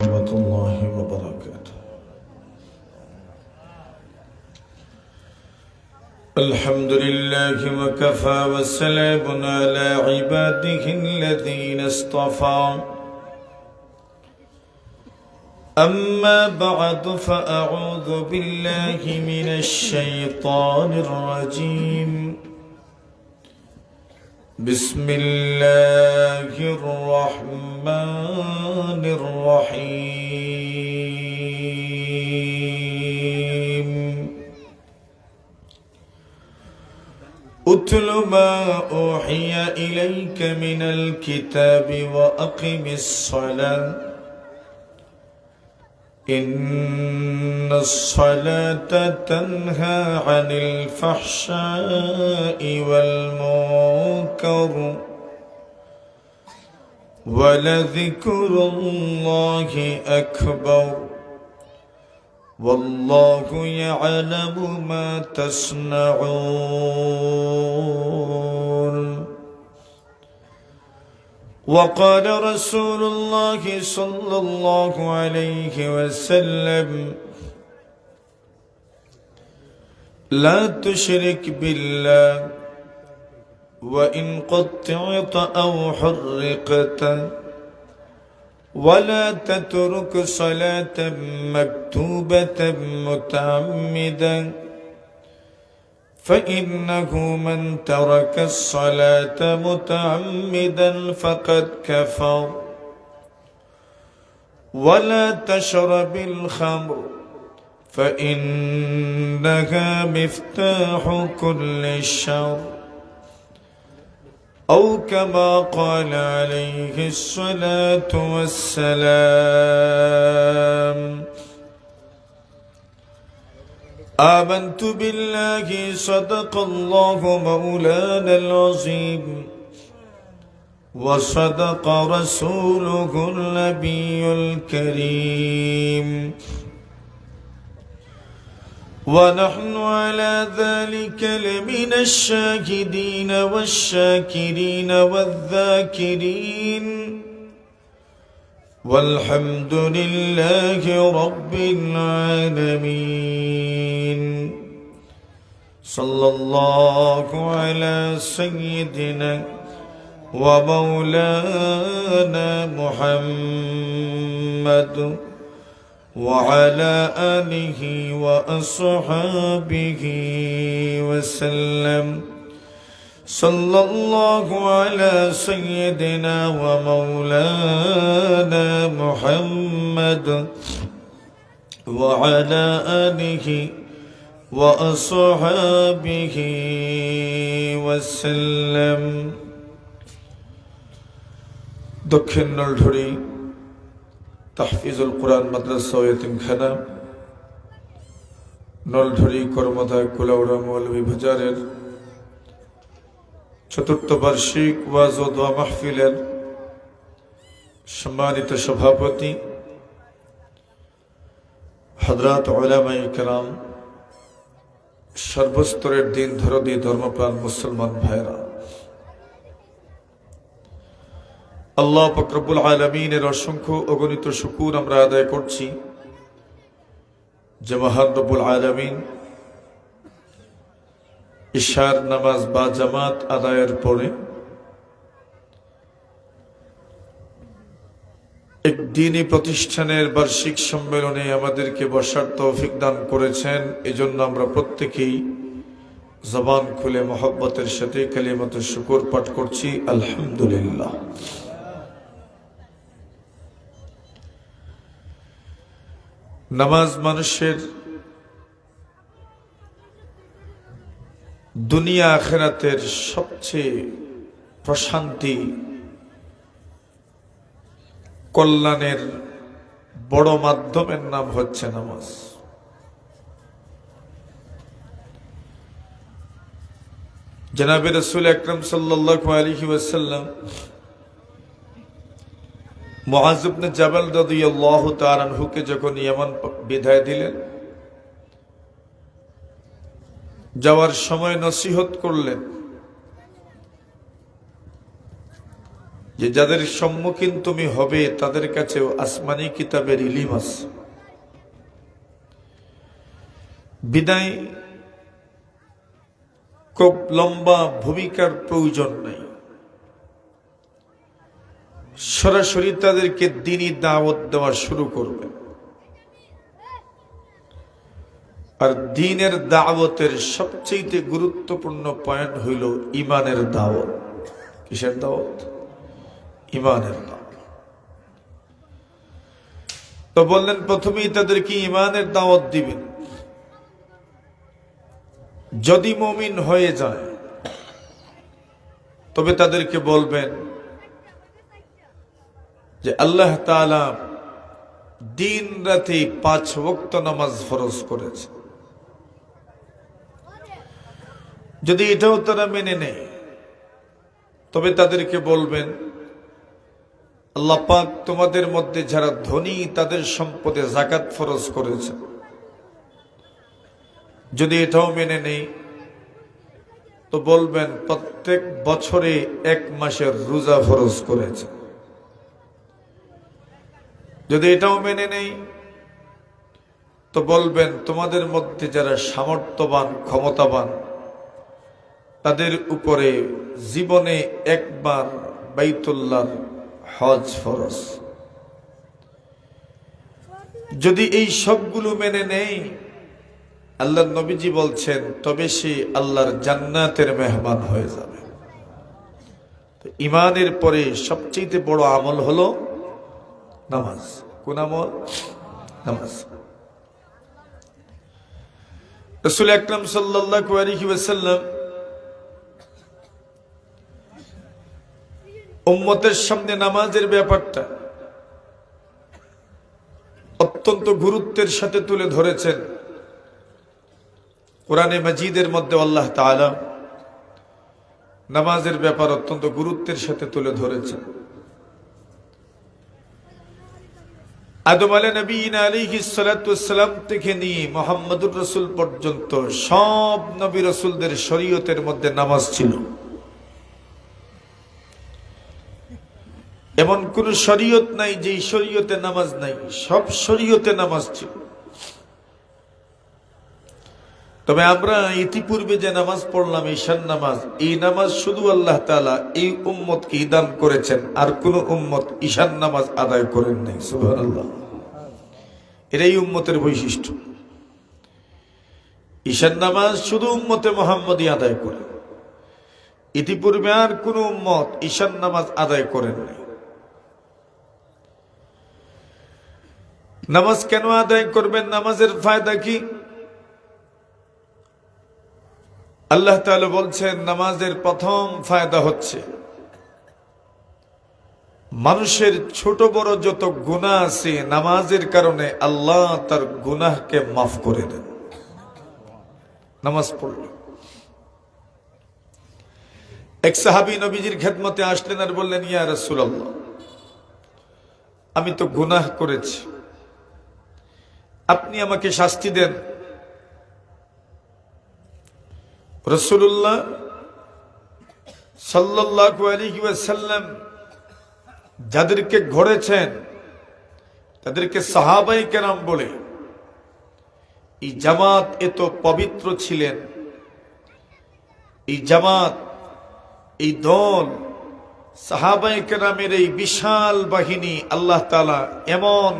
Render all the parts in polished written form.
ورحمة الله وبركاته. الحمد لله وكفى وسلام على عباده الذين اصطفى. أما بعد فأعوذ بالله من الشيطان الرجيم. بسم الله الرحمن الرحيم. اتل ما أوحي إليك من الكتاب وأقم الصلاة إن الصلاة تنهى عن الفحشاء والمنكر ولذكر الله أكبر والله يعلم ما تصنعون. وقال رسول الله صلى الله عليه وسلم لا تشرك بالله وإن قطعت أو حرقت ولا تترك صلاة مكتوبة متعمدا فإنه من ترك الصلاة متعمدا فقد كفر. ولا تشرب الخمر فإنها مفتاح كل شر أو كما قال عليه الصلاة والسلام. آمنت بالله صدق الله مولانا العظيم وصدق رسوله النبي الكريم ونحن على ذلك لمن الشاهدين والشاكرين والذاكرين والحمد لله رب العالمين. صلى الله على سيدنا ومولانا محمد وعلى آله وأصحابه وسلم. صلى الله على سيدنا ومولانا محمد وعلى آله وأصحابه وسلم. দক্ষিণ নলঢুরি তাহফিজুল কোরআন মাদ্রাসা ও এতিমখানা নলঢুরি কর্মধায় কুলাউড়া মৌলভী বাজারের চতুর্থ বার্ষিক ওয়াজ ও দোয়া মাহফিলের সম্মানিত সভাপতি হযরত উলামায়ে কেরাম, সর্বস্তরের দিন দরদি ধর্মপ্রাণ মুসলমান ভাইরা, আল্লাহ পাক রব্বুল আলামিনের অসংখ্য অগণিত শুকর আমরা আদায় করছি যে মহান রব্বুল আলামিন ইশার নামাজ বা জামাত আদায়ের পরে এক দ্বীনী প্রতিষ্ঠানের বার্ষিক সম্মেলনে আমাদেরকে বসার তৌফিক দান করেছেন। এজন্য আমরা প্রত্যেকেই জবান খুলে মহব্বতের সাথে কালিমাতুশ শুকর পাঠ করছি, আলহামদুলিল্লাহ। নামাজ মানুষের দুনিয়া আখিরাতের সবচেয়ে প্রশান্তি কল্যাণের বড় মাধ্যমের নাম হচ্ছে নামাজ। জনাবে রাসূল আকরাম সাল্লাল্লাহু আলাইহি ওয়াসাল্লাম মুআয ইবনে জাবাল রাদিয়াল্লাহু তাআলা আনহুকে যখন ইয়ামান বিদায় দিলেন, যাওয়ার সময় নসিহত করলেন যে যাদের সম্মুখীন তুমি হবে তাদের কাছেও আসমানি কিতাবের ইলম আছে। বিদায় খুব লম্বা ভূমিকার প্রয়োজন নাই, সরাসরি তাদেরকে দ্বীনি দাওয়াত দেওয়া শুরু করবে। আর দ্বীনের দাওয়াতের সবচেয়ে গুরুত্বপূর্ণ পয়েন্ট হইল ঈমানের দাওয়াত। কিসের দাওয়াত? ঈমানের দাওয়াত। তো বললেন প্রথমেই তাদেরকে ঈমানের দাওয়াত দিবেন। যদি মুমিন হয়ে যায় তবে তাদেরকে বলবেন যে আল্লাহ তাআলা দিন রাতে 5 ওয়াক্ত নামাজ ফরজ করেছে। যদি এটাও তারা মেনে নেয় তবে তাদেরকে বলবেন আল্লাহ পাক তোমাদের মধ্যে যারা ধনী তাদের সম্পদে যাকাত ফরজ করেছে। যদি এটাও মেনে নেই তো বলবেন প্রত্যেক বছরে 1 মাসের রোজা ফরজ করেছে। যদি এটাও মেনে নেই তো বলবেন তোমাদের মধ্যে যারা সামর্থ্যবান ক্ষমতাবান তাদের উপরে জীবনে একবার বাইতুল্লাহর হজ ফরজ। যদি এই সবগুলো মেনে নেই আল্লাহর নবীজি বলছেন তবে সে আল্লাহর জান্নাতের মেহমান হয়ে যাবে। ঈমানের পরে সবচেয়ে বড় আমল হলো নামাজ। কোন আমল? নামাজ। রাসূল আকরাম সাল্লাল্লাহু আলাইহি ওয়াসাল্লাম উম্মতের সামনে নামাজের ব্যাপারটা অত্যন্ত গুরুত্বের সাথে তুলে ধরেছেন। কোরআনে মাজিদের মধ্যে আল্লাহ তাআলা নামাজের ব্যাপার অত্যন্ত গুরুত্বের সাথে তুলে ধরেছেন। আদম আলাইহিস সালাতু ওয়াস সালাম থেকে নিয়ে মুহাম্মদুর রাসূল পর্যন্ত সব নবী রাসূলদের শরীয়তের মধ্যে নামাজ ছিল। এমন কোন শরীয়ত নাই যে শরীয়তে নামাজ নাই, সব শরীয়তে নামাজ ছিল। তবে আমরা ইতিপূর্বে যে নামাজ পড়লাম ঈশার নামাজ, এই নামাজ শুধু আল্লাহ তাআলা এই উম্মতকে দান করেছেন, আর কোন উম্মত ঈশার নামাজ আদায় করেন নাই। সুবহানাল্লাহ। এটাই উম্মতের বৈশিষ্ট্য। ঈশার নামাজ শুধু উম্মতে মুহাম্মদী আদায় করে, ইতিপূর্বে আর কোন উম্মত ঈশার নামাজ আদায় করেন নাই। নামাজ কেন আদায় করবেন? নামাজের ফায়দা কি? আল্লাহ তাআলা বলছেন নামাজের প্রথম ফায়দা হচ্ছে মানুষের ছোট বড় যত গুনাহ আছে নামাজের কারণে আল্লাহ তার গুনাহকে মাফ করে দেন। নামাজ পড়লে এক সাহাবী নবীজির খেদমতে আসলেন আর বললেন, ইয়া রাসূলুল্লাহ, আমি তো গুনাহ করেছি, আপনি আমাকে শাস্তি দেন। রাসূলুল্লাহ সাল্লাল্লাহু আলাইহি ওয়াসাল্লাম যাদেরকে গড়েছেন তাদেরকে সাহাবায়ে কেরাম বলে। এই জামাত এত পবিত্র ছিলেন, এই জামাত, এই দল, সাহাবায়ে কেরামের এই বিশাল বাহিনী আল্লাহ তাআলা এমন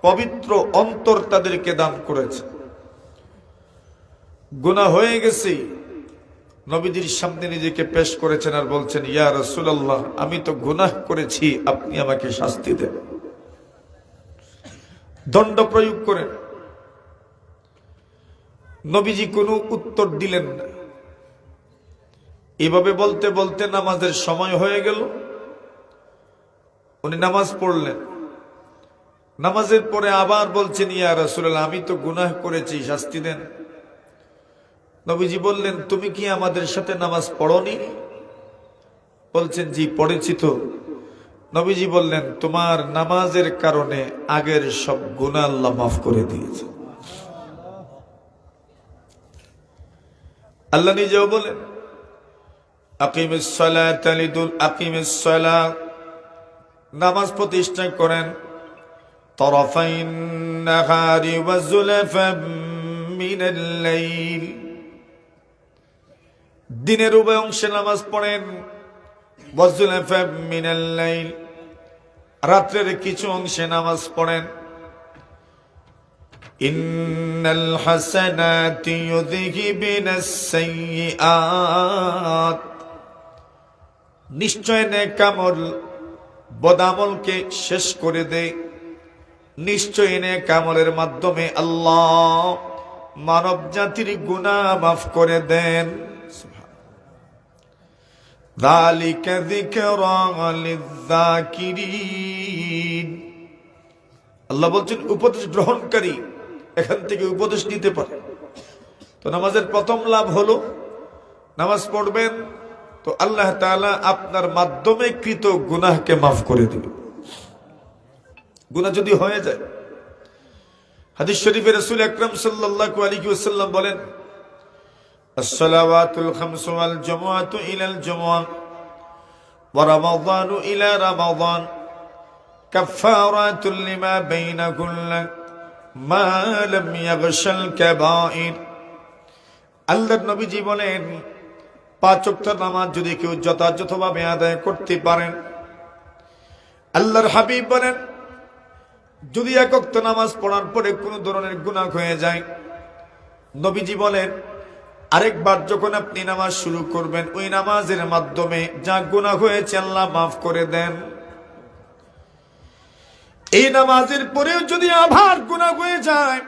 পবিত্র অন্তর তাদেরকে দান করেছে। গুনাহ হয়ে গেছে, নবীজির সামনে নিজেকে পেশ করেছেন আর বলছেন, ইয়া রাসূলুল্লাহ, আমি তো গুনাহ করেছি, আপনি আমাকে শাস্তি দেন, দণ্ড প্রয়োগ করেন। নবীজি কোনো উত্তর দিলেন না। এভাবে বলতে বলতে নামাজের সময় হয়ে গেল। উনি নামাজ পড়লেন। নামাজের পরে আবার বলছেন, ইয়া রাসূলুল্লাহ, আমি তো গুনাহ করেছি, শাস্তি দেন। নবীজি বললেন, তুমি কি আমাদের সাথে নামাজ পড়োনি? বলছেন, জি পড়েছি তো। নবীজি বললেন, তোমার নামাজের কারণে আগের সব গুনাহ আল্লাহ মাফ করে দিয়েছে। আল্লাহ নিজেও বলেন, আকিমিস সালাতা নামাজ প্রতিষ্ঠা করেন তরফাইন নাহারি ওয়া যুলফাম মিনাল লাইল, দিনের উভয় অংশে নামাজ পড়েন। ওয়া যুলফাম মিনাল লাইল, রাত্রের কিছু অংশে নামাজ পড়েন। ইন্নাল হাসানাতি ইউযহিবিনাস সাইয়্যাত, নিশ্চয় নেক আমল বদামলকে শেষ করে দেয়। নিশ্চয় নেক আমলের মাধ্যমে আল্লাহ মানব জাতির গুনাহ মাফ করে দেন। যালিকা যিকরা লিয-যাকিরিন, আল্লাহ বলছেন উপদেশ গ্রহণকারী এখান থেকে উপদেশ নিতে পারে। তো নামাজের প্রথম লাভ হলো নামাজ পড়বেন তো আল্লাহ তাআলা আপনার মাধ্যমে কৃত গুনাহকে মাফ করে দিবেন। গুনাহ যদি হয়ে যায়, হাদিস শরীফে রাসূল আকরাম সাল্লাল্লাহু আলাইহি ওয়াসাল্লাম বলেন, as-salawatul khamsu wal jumu'atu ila al-jumu'ah wa ramadanu ila ramadan kaffaratul lima bainakunna ma lam yaghshal kaba'ir। আল্লাহর নবীজি বলেন, 5 ওয়াক্ত নামাজ যদি কেউ যথাযথভাবে আদায় করতে পারেন, আল্লাহর হাবিব বলেন যদি 1 ওয়াক্ত নামাজ পড়ার পরে কোনো ধরনের গুনাহ হয়ে যায়, নবীজি বলেন আরেকবার যখন আপনি নামাজ শুরু করবেন ওই নামাজের মাধ্যমে যা গুনাহ হয়েছে আল্লাহ মাফ করে দেন। এই নামাজের পরেও যদি আবার গুনাহ হয়ে যায়,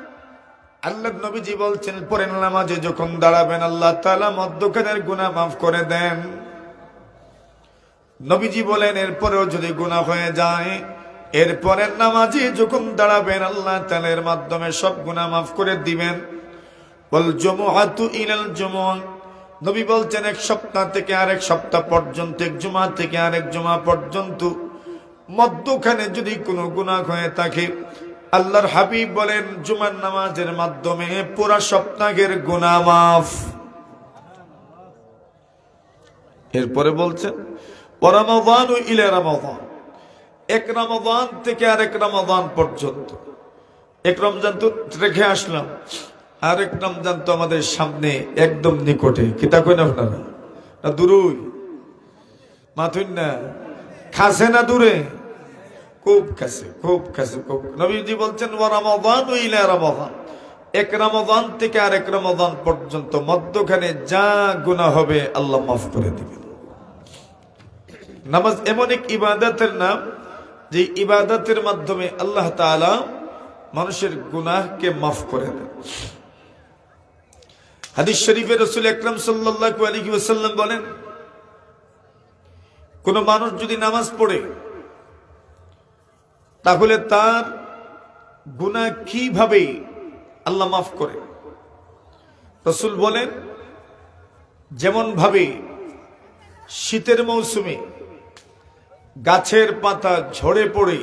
আল্লাহর নবীজি বলছেন পরের নামাজে যখন দাঁড়াবেন আল্লাহ তাআলা মধ্যখানের গুনাহ মাফ করে দেন। নবীজি বলেন এরপরেও যদি গুনাহ হয়ে যায়, এরপরের নামাজে যখন দাঁড়াবেন আল্লাহ তাআলা এর মাধ্যমে সব গুনাহ মাফ করে দিবেন। ওয়াল জুমআতু ইলাল জুমআহ, নবী বলছেন 1 সপ্তাহ থেকে আরেক সপ্তাহ পর্যন্ত, 1 জুমা থেকে আরেক জুমা পর্যন্ত মধ্যখানে যদি কোনো গুনাহ হয়ে থাকে, আল্লাহর হাবিব বলেন জুমার নামাজের মাধ্যমে পুরা সপ্তাহের গুনাহ মাফ। এরপরে বলছেন ওয়া রমাদানু ইলা রমাদান, 1 রমাদান থেকে আরেক রমাদান পর্যন্ত। 1 রমজান তো রেখে আসলাম, আরেক রমজান তো আমাদের সামনে একদম নিকটে। কিতা কই না আপনারা, না দূরই মাথুন না, কাছে না দূরে, খুব কাছে, খুব কাছে, খুব। নবীজি বলছেন ওয়া রমাদানু ইলা রমাদান, 1 রমাদান থেকে আরেক রমাদান পর্যন্ত মধ্যখানে যা গুনাহ হবে আল্লাহ মাফ করে দিবেন। নামাজ এমন এক ইবাদতের নাম যে ইবাদতের মাধ্যমে আল্লাহ তাআলা মানুষের গুনাহকে মাফ করে দেন। হাদিস শরীফে রাসূল আকরাম সাল্লাল্লাহু আলাইহি ওয়াসাল্লাম বলেন, কোন মানুষ যদি নামাজ পড়ে তাহলে তার গুনাহ কিভাবে আল্লাহ মাফ করে? রাসূল বলেন যেমন ভাবে শীতের মৌসুমে গাছের পাতা ঝরে পড়ে,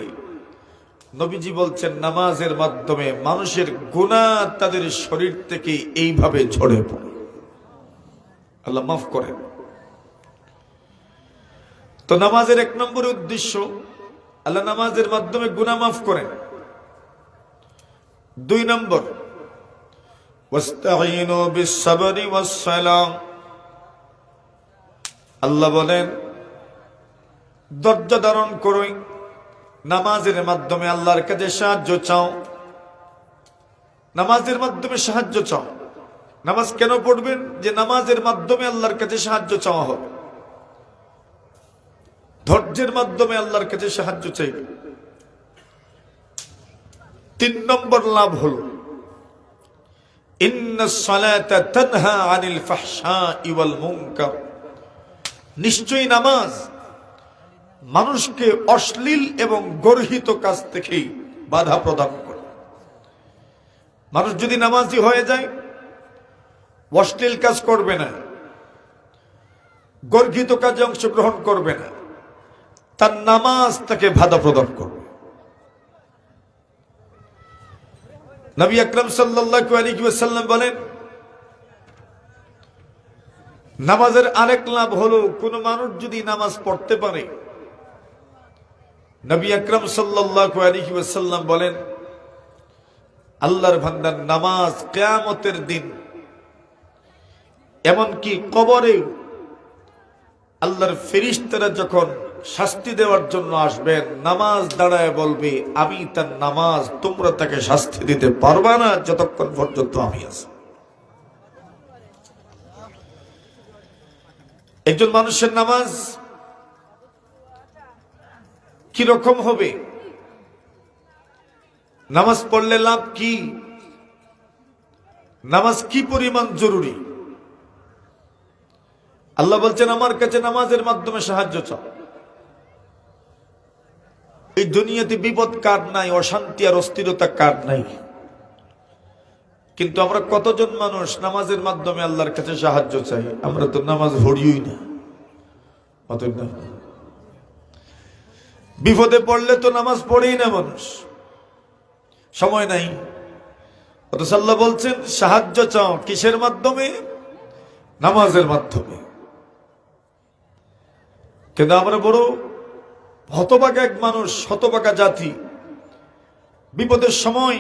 নবীজি বলছেন নামাজের মাধ্যমে মানুষের গুনাহ তাদের শরীর থেকে এইভাবে ঝরে পড়ে, আল্লাহ মাফ করেন। তো নামাজের 1 নম্বর উদ্দেশ্য আল্লাহ নামাজের মাধ্যমে গুনাহ মাফ করেন। 2 নম্বর ওয়াস্তাঈনু বিস-সাবরি ওয়াস-সালাহ, আল্লাহ বলেন ধৈর্য ধারণ করো, নামাজের মাধ্যমে আল্লাহর কাছে সাহায্য চাও, নামাজের মাধ্যমে সাহায্য চাও। নামাজ কেন পড়বেন? যে নামাজের মাধ্যমে আল্লাহর কাছে সাহায্য চাওয়া হবে, ধৈর্যের মাধ্যমে আল্লাহর কাছে সাহায্য চাইবে। 3 নম্বর লাভ হলো ইন্নাস সালাতা তানহা আনিল ফাহশাই ওয়াল মুনকার, নিশ্চয়ই নামাজ মানুষকে অশ্লীল এবং গর্হিত কাজ থেকে বাধা প্রদান করে। মানুষ যদি নামাজি হয়ে যায় অশ্লীল কাজ করবে না, গর্হিত কাজে অংশগ্রহণ করবে না, তার নামাজ তাকে বাধা প্রদান করবে। নবী আকরাম সাল্লাল্লাহু আলাইহি ওয়াসাল্লাম বলেন নামাজের আরেক লাভ হলো কোন মানুষ যদি নামাজ পড়তে পারে নবী আকরাম সাল্লাল্লাহু আলাইহি ওয়াসাল্লাম বলেন, আল্লাহর বান্দার নামাজ কিয়ামতের দিন, এমনকি কবরে আল্লাহর ফেরেশতারা যখন শাস্তি দেওয়ার জন্য আসবেন, নামাজ দাঁড়ায় বলবে, আমি তার নামাজ, তোমরা তাকে শাস্তি দিতে পারবা না যতক্ষণ পর্যন্ত আমি আছি। একজন মানুষের নামাজ কি রকম হবে, নামাজ পড়লে লাভ কি, নামাজ কি পরিমাণ জরুরি। আল্লাহ বলছেন, আমার কাছে নামাজের মাধ্যমে সাহায্য চাও। এই দুনিয়াতে বিপদ কার নাই, অশান্তি আর অস্থিরতা কার নাই, কিন্তু আমরা কতজন মানুষ নামাজের মাধ্যমে আল্লাহর কাছে সাহায্য চাই? আমরা তো নামাজ পড়িই না। অতএব না, বিপদে পড়লে তো নামাজ পড়েই না মানুষ, সময় নাই। অথচ আল্লাহ বলছেন সাহায্য চাও কিসের মাধ্যমে? নামাজের মাধ্যমে। কিন্তু আমরা বড় হতভাগা এক মানুষ, হতভাগা জাতি। বিপদের সময়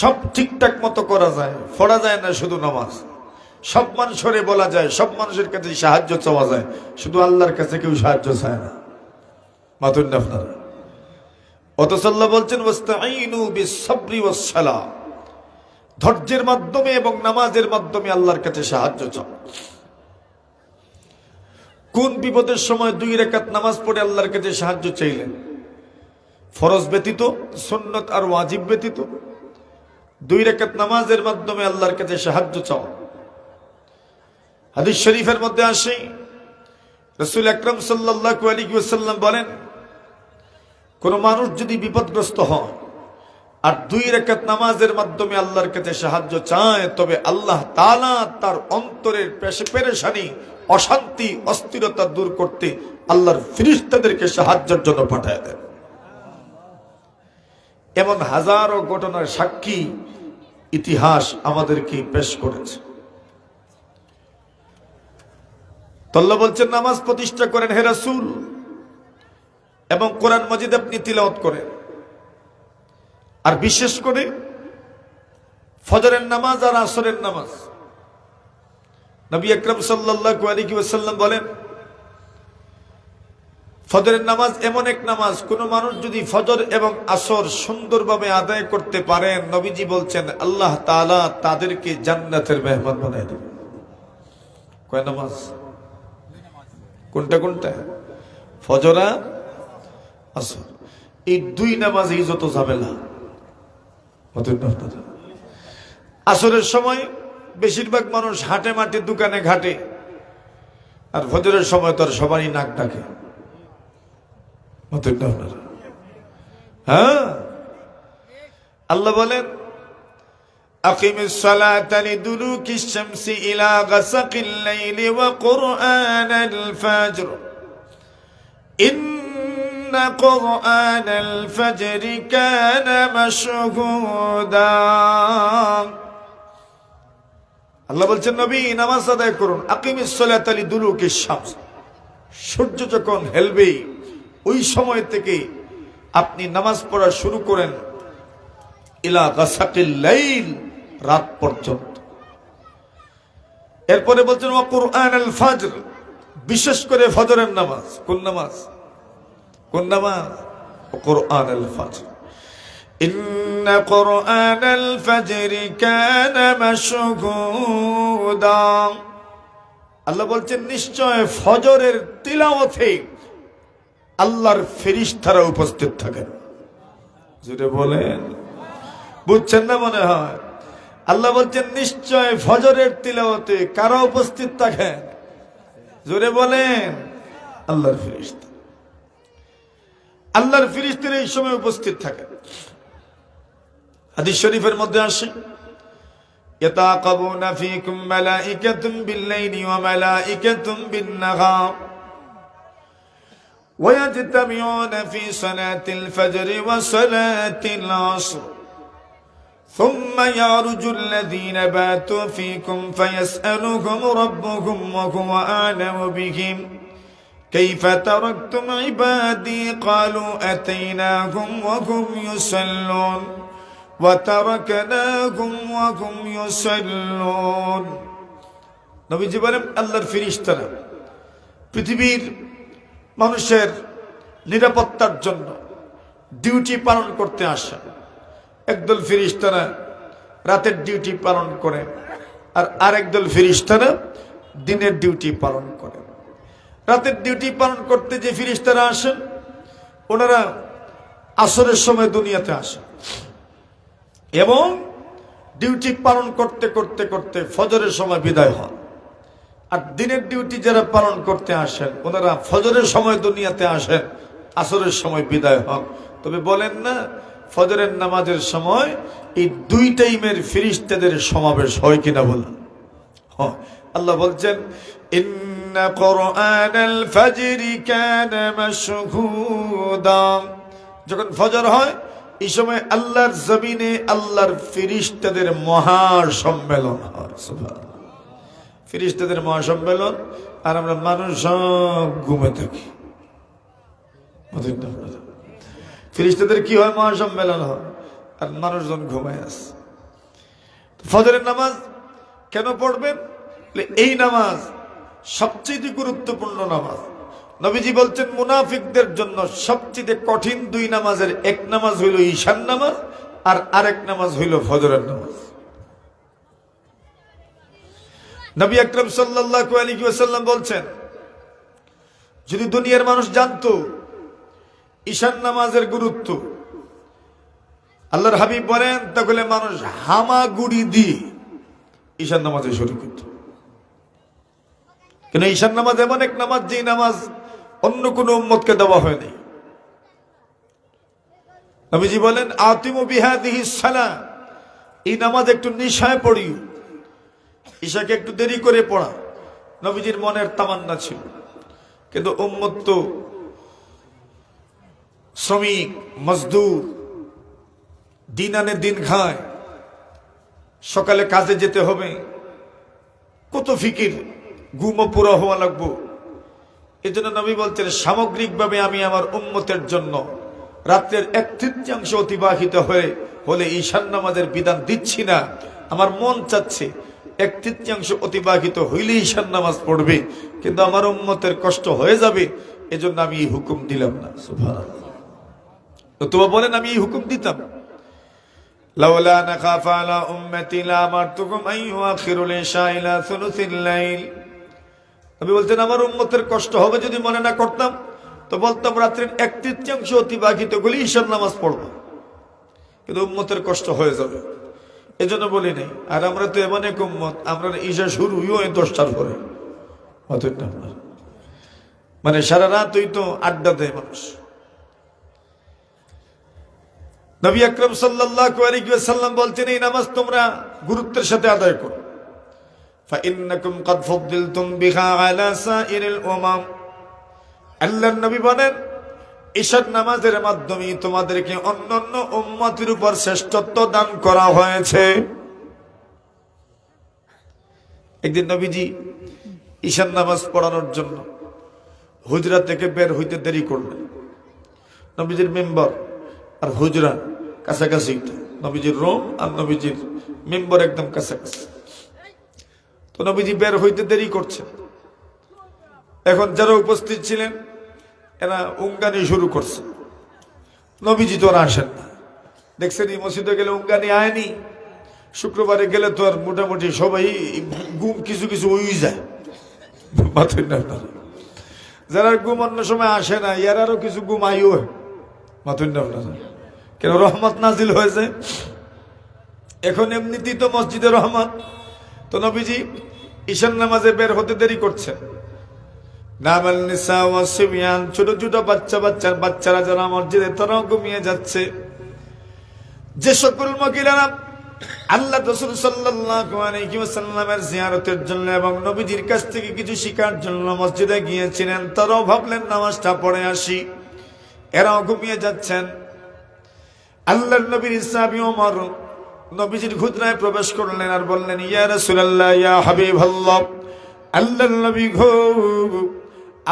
সব ঠিকঠাক মতো করা যায়, পড়া যায় না শুধু নামাজ। সব মানুষের বলা যায়, সব মানুষের কাছে সাহায্য চাওয়া যায়, শুধু আল্লাহর কাছে কেউ সাহায্য চায় না। মাতুন না আপনারা। অথচ আল্লাহ বলছেন, ওয়াস্তাঈনু বিস-সাবরি ওয়াস-সালাহ, ধৈর্যের মাধ্যমে এবং নামাজের মাধ্যমে আল্লাহর কাছে সাহায্য চাও। কোন বিপদের সময় 2 রাকাত নামাজ পড়ে আল্লাহর কাছে সাহায্য চাইলেন? ফরজ ব্যতীত, সুন্নত আর ওয়াজিব ব্যতীত 2 রাকাত নামাজের মাধ্যমে আল্লাহর কাছে সাহায্য চাও। হাদিস শরীফের মধ্যে আসে, রাসূল আকরাম সাল্লাল্লাহু আলাইহি ওয়াসাল্লাম বলেন, কোন মানুষ যদি বিপদগ্রস্ত হয় আর 2 রাকাত নামাজের মাধ্যমে আল্লাহর কাছে সাহায্য চায়, তবে আল্লাহ তাআলা তার অন্তরের পেরেশানি, অশান্তি, অস্থিরতা দূর করতে আল্লাহর ফেরেশতাদেরকে সাহায্যের জন্য পাঠায় দেন। এমন হাজারো ঘটনার সাক্ষী ইতিহাস আমাদেরকে পেশ করেছে। আল্লাহ বলছেন, নামাজ প্রতিষ্ঠা করেন হে রাসূল, এবং কোরআন মাজিদ আপনি তিলাওয়াত করেন। আর বিশেষ করে ফজরের নামাজ আর আসরের নামাজ। নবী আকরাম সাল্লাল্লাহু আলাইহি ওয়াসাল্লাম বলেন, ফজরের নামাজ এমন এক নামাজ, কোন মানুষ যদি ফজর এবং আসর সুন্দরভাবে আদায় করতে পারেন, নবীজি বলছেন আল্লাহ তাআলা তাদেরকে জান্নাতের মেহমান বানায় দেবেন। কয় নামাজ? কোনটা কোনটা? ফজর আর আসর। এই 2 নামাজই যত ঝামেলা। আসরের সময় বেশিরভাগ মানুষ হাটে মাঠে, দোকানে ঘাটে, আর ফজরের সময় তো সবারই নাক ডাকে। হ্যাঁ, আল্লাহ বলেন, আকিমিস সালাতা লিদুলুকিশ শামসি ইলা গাসাকিল লাইলি ওয়া কুরআনাল ফাজর ইন্না কুরআনাল ফাজরি কানা মাশহুদা। আল্লাহ বলছেন, নবী নামাজ আদায় করুন। আকিমিস সালাতা লিদুলুকিশ শামস, সূর্য যখন হেলবে ওই সময় থেকে আপনি নামাজ পড়া শুরু করেন, ইলা গাসাকিল লাইল, রাত পর্যন্ত। এরপরে বলছেন ওয়া কুরআনাল ফাজর, বিশেষ করে ফজরের নামাজ। কোন নামাজ? কোন নামাজ? কুরআনাল ফাজর। ইন্না কুরআনাল ফাজরি কানা মাশহুদা। আল্লাহ বলছেন, নিশ্চয় ফজরের তিলাওয়াতে আল্লাহর ফেরেশতারা উপস্থিত থাকেন। যেটা বলেন, বুঝছেন না মনে হয়? আল্লাহ বলছেন, নিশ্চয় ফজরের তিলাওয়াতে কারা উপস্থিত থাকেন? জোরে বলেন, আল্লাহর ফেরেশতা। আল্লাহর ফেরেশতারা এই সময় উপস্থিত থাকেন। হাদিস শরীফের মধ্যে আসে, ইয়াতাকাবুনা ফীকুম মালাইকাতুন বিল-লাইলি ওয়া মালাইকাতুন বিন-নাহার ويجتمعون في صلاة الفجر وصلاة العصر ثم يعرج الذين باتوا فيكم فيسألهم ربهم وهو أعلم بهم কাইফা তারাকতুম ইবাদি ক্বালু আতাইনাহুম ওয়া হুম ইউসাল্লুন ওয়া তারাকনাহুম ওয়া হুম ইউসাল্লুন। নবীজি বলেন, আল্লাহর ফেরেশতারা পৃথিবীর মানুষের নিরাপত্তার জন্য ডিউটি পালন করতে আসে। একদল ফেরেশতারা রাতের ডিউটি পালন করে, আর আরেকদল ফেরেশতারা দিনের ডিউটি পালন করে। রাতের ডিউটি পালন করতে যে ফেরেশতারা আসেন, ওনারা আসরের সময় দুনিয়াতে আসেন এবং ডিউটি পালন করতে করতে করতে ফজরের সময় বিদায় হন। আর দিনের ডিউটি যারা পালন করতে আসেন, ওনারা ফজরের সময় দুনিয়াতে আসেন, আসরের সময় বিদায় হন। তবে বলেন না, ফজরের নামাজের সময় এই দুই টাইমের ফেরেশতাদের সমাবেশ হয় কিনা বলেন? হ্যাঁ। আল্লাহ বলছেন, ইন্না কুরআনাল ফাজরি কানা মাশহুদা। যখন ফজর হয়, এই সময় আল্লাহর জমিনে আল্লাহর ফেরেশতাদের মহা সম্মেলন হয়। সুবহানাল্লাহ। ফেরেশতাদের মহাসম্মেলন, আর আমরা মানুষ সব ঘুমে থাকি। ফেরেশতাদের কি হয়? মহাসম্মেলন হয়, আর মানুষজন ঘুমায় আছে। ফজরের নামাজ কেন পড়বেন? এই নামাজ সবচেয়ে গুরুত্বপূর্ণ নামাজ। নবীজি বলছেন, মুনাফিকদের জন্য সবচেয়ে কঠিন দুই নামাজের এক নামাজ হইল ঈশান নামাজ, আর আরেক নামাজ হইল ফজরের নামাজ। নবী আকরাম সাল্লাল্লাহু আলাইহি ওয়াসাল্লাম বলছেন, যদি দুনিয়ার মানুষ জানতো ঈশান নামাজের গুরুত্ব, আল্লাহর হাবিব বলেন, তাহলে মানুষ হামাগুড়ি দিয়ে ঈশান নামাজে শরীক হতো। কিন্তু ঈশান নামাজ এমন এক নামাজ, যে নামাজ অন্য কোন উম্মতকে দেওয়া হয়নি। নবীজি বলেন, আতিমু বিহাদিহিস সালাহ, এই নামাজ একটু নিশায় পড়িও। ঈশাকে একটু দেরি করে পড়া নবীজির মনের তামান্না ছিল। কিন্তু উম্মত তো শ্রমিক, মজদুর, দিন আনে দিন খায়, সকালে কাজে যেতে হবে, কত ফিকির, ঘুমও পুরো হওয়া লাগবো। এই জন্য নবী বলছেন, সামগ্রিকভাবে আমি আমার উম্মতের জন্য রাত্রের 1/3 অতিবাহিত হলে ঈশান নামাজের বিধান দিচ্ছি না। আমার মন চাচ্ছে 1/3 অতিবাহিত হইলে ঈশান নামাজ পড়বে, কিন্তু আমার উম্মতের কষ্ট হয়ে যাবে, এজন্য আমি এই হুকুম দিলাম না। সুবহানাল্লাহ। তো তোমরা বলেন, আমি এই হুকুম দিতাম, লাউলা নাখাফা আলা উম্মতি লা আমারতুকুম আন ইউআখিরুল ইশা ইলা সুলুসিল লাইল। আমি বলতেন, আমার উম্মতের কষ্ট হবে যদি মনে না করতাম, তো বলতাম রাত্রির 1/3 অতিবাহিত হলে ঈশান নামাজ পড়ব, কিন্তু উম্মতের কষ্ট হয়ে যাবে, এজন্য বলি নাই। আর আমরা তো এমন এক উম্মত, আমরা ঈশা শুরু হয় 10টার পরে, মানে সারা রাত ওই তো আড্ডা দেয় মানুষ। নবী আকরাম সাল্লাল্লাহু আলাইহি ওয়াসাল্লাম বলছেন, এই নামাজ তোমরা গুরুত্বের সাথে আদায় করো। ফাইন্নাকুম ক্বাদ ফুদ্দিলতুম বিহা আলা সাইরিল উমাম। আল্লাহর নবী বলেন, ঈশার নামাজের মাধ্যমে তোমাদেরকে অন্যান্য উম্মতের উপর শ্রেষ্ঠত্ব দান করা হয়েছে। একদিন নবীজি ঈশার নামাজ পড়ানোর জন্য হুজরা থেকে বের হইতে দেরি করলেন। নবীজির মেম্বার আর হুজরা কাছাকাছি, নবীজির রুম আর নবীজির মেম্বার একদম কাছাকাছি। তো নবীজি বের হইতে দেরি করছেন। এখন যারা উপস্থিত ছিলেন, এরা উঙ্গানি শুরু করছে। নবীজি তো আর আসেন না। দেখছেন, এই মসজিদে গেলে উঙ্গানি আয়নি, শুক্রবারে গেলে তো আর মোটামুটি সবাই ঘুম কিছু কিছু উই যায়। যারা ঘুম অন্য সময় আসে না, এরারও কিছু ঘুম আইও মাথুন না, কেন রহমত নাজিল হয়েছে এখন। এমনিতেই তো মসজিদে রহমত। তো নবীজি ঈশান নামাজে বের হতে দেরি করছেন। নামাল নিসা ওয়া সিবিয়ান, ছোট ছোট বাচ্চারা যারা মসজিদে, তারাও ঘুমিয়ে যাচ্ছে। যে সকল মহিলারা আল্লাহ রাসূল সাল্লাল্লাহু আলাইহি ওয়াসাল্লামের জিয়ারতের জন্য এবং নবীজির কাছ থেকে কিছু শিকার জন্য মসজিদে গিয়েছিলেন, তারাও ভাবলেন নামাজটা পড়ে আসি, এরাও ঘুমিয়ে যাচ্ছেন। আল্লাহর নবীর সাহাবী ওমর নবীজির হুজরায় প্রবেশ করলেন আর বললেন, ইয়া রাসূলুল্লাহ, ইয়া হাবিবাল্লাহ, আল্লাহর নবী গো,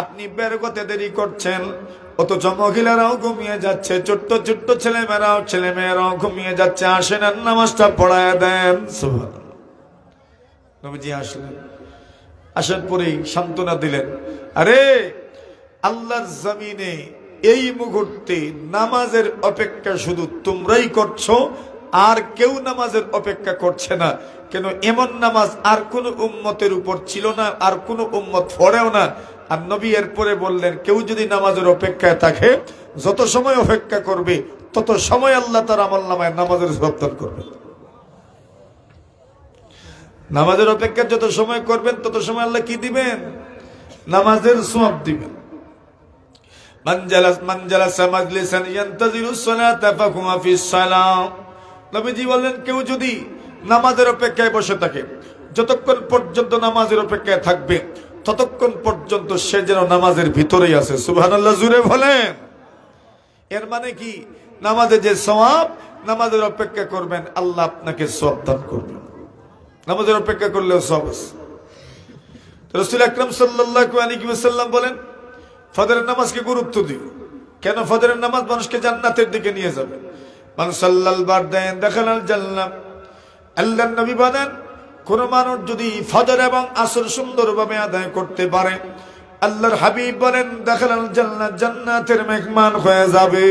আপনি বের করতে দেরি করছেন, অথচ মহিলারাও ঘুমিয়ে যাচ্ছে, ছোট্ট ছোট্ট ছেলেমেয়েরাও ঘুমিয়ে যাচ্ছে। আসেন আর নামাজটা পড়ায় দেন। সুবহানাল্লাহ। নবীজি আসলেন, আসার পরেই সান্ত্বনা দিলেন, আরে আল্লাহর জমিনে এই মুহূর্তে নামাজের অপেক্ষা শুধু তোমরাই করছো, আর কেউ নামাজের অপেক্ষা করছে না। কেন? এমন নামাজ আর কোন উম্মতের উপর ছিল না, আর কোন উম্মত পড়েও না। আর নবী এরপরে বললেন, কেউ যদি নামাজের অপেক্ষায় থাকে, যত সময় অপেক্ষা করবে তত সময় আল্লাহ তার আমলনামায় নামাজের সওয়াব দান করবে। নামাজের অপেক্ষা যত সময় করবেন তত সময় আল্লাহ কি দিবেন? নামাজের সওয়াব দিবেন। মান জালাসা মাজলিসান ইয়ানতাজিরু সলাতা ফাহুয়া ফিস সালাহ। নবীজি বললেন, কেউ যদি নামাজের অপেক্ষায় বসে থাকে, যতক্ষণ পর্যন্ত নামাজের অপেক্ষায় থাকবে ততক্ষণ পর্যন্ত সে যেন নামাজের ভিতরেই আছে। সুবহানাল্লাহ, জুড়ে বলেন। এর মানে কি? নামাজে যে সওয়াব, নামাজের অপেক্ষা করবেন, আল্লাহ আপনাকে সওয়াব দান করবেন। নামাজের অপেক্ষা করলেও সওয়াব আছে। রাসূল আকরাম সাল্লাল্লাহু আলাইহি ওয়াসাল্লাম বলেন, ফজরের নামাজকে গুরুত্ব দিও। কেন? ফজরের নামাজ মানুষকে জান্নাতের দিকে নিয়ে যাবে। মান সাল্লাল বারদাইন দাখালাল জান্নাহ। আল্লাহর নবী বলেন, কোন মানুষ যদি ফজর এবং আসর সুন্দরভাবে আদায় করতে পারে, আল্লাহর হাবিব বলেন, দাখালাল জান্নাহ, জান্নাতের মেহমান হয়ে যাবে।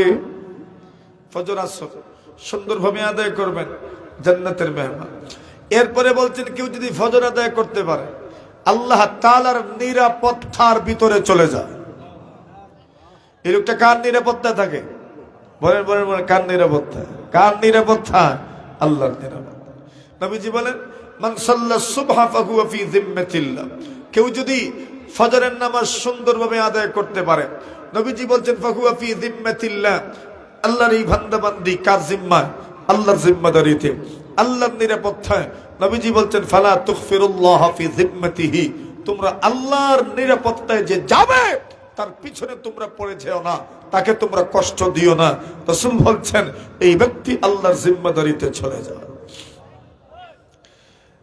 ফজর আসর সুন্দরভাবে আদায় করবেন, জান্নাতের মেহমান। এরপরে বলছেন, কেউ যদি ফজর আদায় করতে পারে, আল্লাহ তাআলার নিরাপত্তার ভিতরে চলে যায়। এই লোকটা কার নিরাপত্তা থাকে? বলেন বলেন বলেন, কার নিরাপত্তা? কার নিরাপত্তা? আল্লাহর নিরাপত্তা। নবীজি বলেন, মান সাল্লা সুবহা ফাহুয়া ফি যিম্মাতিল্লাহ। কেউ যদি ফজরের নামাজ সুন্দরভাবে আদায় করতে পারে, নবীজি বলছেন, ফাহুয়া ফি যিম্মাতিল্লাহ, আল্লাহর এই বান্দাবান্দি কার জিম্মায়? আল্লাহর জিম্মাদারিতে, আল্লাহর নিরাপত্তায়। নবীজি বলছেন, ফালা তুগফিরুল্লাহ ফি যিম্মাতিহি। তোমরা আল্লাহর নিরাপত্তায় যে যাবে, তার পিছনে তোমরা পড়ে যেও না, তাকে তোমরা কষ্ট দিও না। রাসূল বলছেন, এই ব্যক্তি আল্লাহর জিম্মাদারিতে চলে যায়।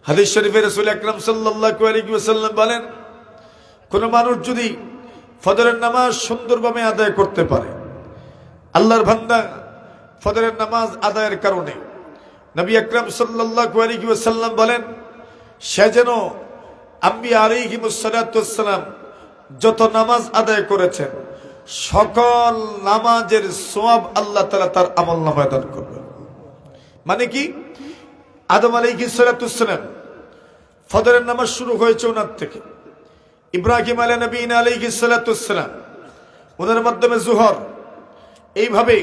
হাদিস শরীফে রাসূল আকরাম সাল্লাল্লাহু আলাইহি ওয়াসাল্লাম বলেন, কোন মানুষ যদি ফজরের নামাজ সুন্দরভাবে আদায় করতে পারে, আল্লাহর বান্দা ফজরের নামাজ আদায়ের কারণে নবী আকরাম সাল্লাল্লাহু আলাইহি ওয়াসাল্লাম বলেন, সে যেন আম্বিয়া আলাইহিমুস সালাতু ওয়াস সালাম যত নামাজ আদায় করেছেন, সকল নামাজের সওয়াব আল্লাহ তাআলা তার আমলনামায় দান করবেন। মানে কি? আদম আলাইহিস সালাতু ওয়াস সালাম, ফজরের নামাজ শুরু হয়েছে ওনার থেকে। ইব্রাহিম আলাইহিস সালাতু ওয়াস সালাম, ওনার মাধ্যমে জোহর। এইভাবে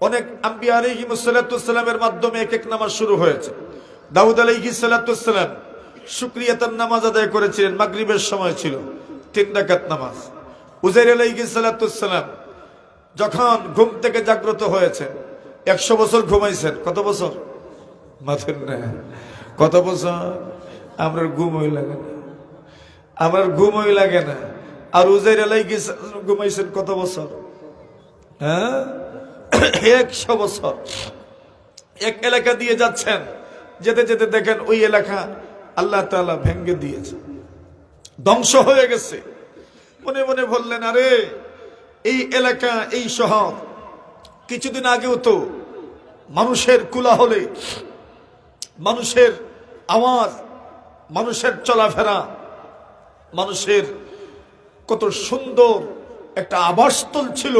অনেক আম্বিয়া আলাইহিমুস সালাতু ওয়াস সালামের মাধ্যমে এক এক নামাজ শুরু হয়েছে। দাউদ আলাইহিস সালাতু ওয়াস সালাম শুকরিয়াতার নামাজ আদায় করেছিলেন, মাগরিবের সময় ছিল 3 রাকাত নামাজ। উজাইর আলাইহিস সালাতু ওয়াস সালাম যখন ঘুম থেকে জাগ্রত হয়েছে, 100 বছর ঘুমাইছেন। কত বছর? মাথেন না, কত বছর? আমার ঘুমই লাগে না, আমার ঘুমই লাগে না। আর উজাইর আলাইহিস সালাম ঘুমাইছেন কত বছর? হ্যাঁ, 100 বছর। এক এলাকা দিয়ে যাচ্ছেন, যেতে যেতে দেখেন ওই এলাকা আল্লাহ তাআলা ভেঙে দিয়েছে, ধ্বংস হয়ে গেছে। মনে মনে বললেন, আরে এই এলাকা, এই শহর কিছুদিন আগেও তো মানুষের কোলাহলে, মানুষের আওয়াজ, মানুষের চলাফেরা, মানুষের কত সুন্দর একটা আবাসস্থল ছিল।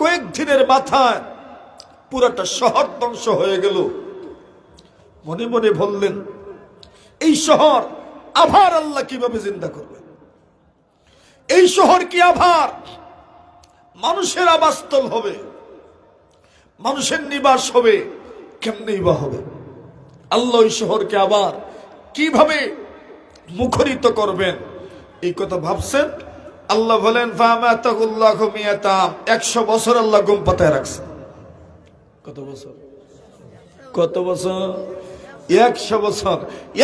কয়েকদিনের মাথায় পুরোটা শহর ধ্বংস হয়ে গেল। মনে মনে বললেন, এই শহর আবার আল্লাহ কিভাবে জিন্দা করবে? এই শহর কি আবার মানুষের আবাসস্থল হবে, মানুষের নিবাস হবে? কেমনেই বা হবে? আল্লাহ এই শহরকে আবার কিভাবে মুখরিত করবেন? এই কথা ভাবছেন। আল্লাহ বলেন, ফামাতাহুল্লাহু মিয়াতাম, 100 বছর আল্লাহ ঘুম পাতায় রাখছে। কত বছর? কত বছর? 100 বছর।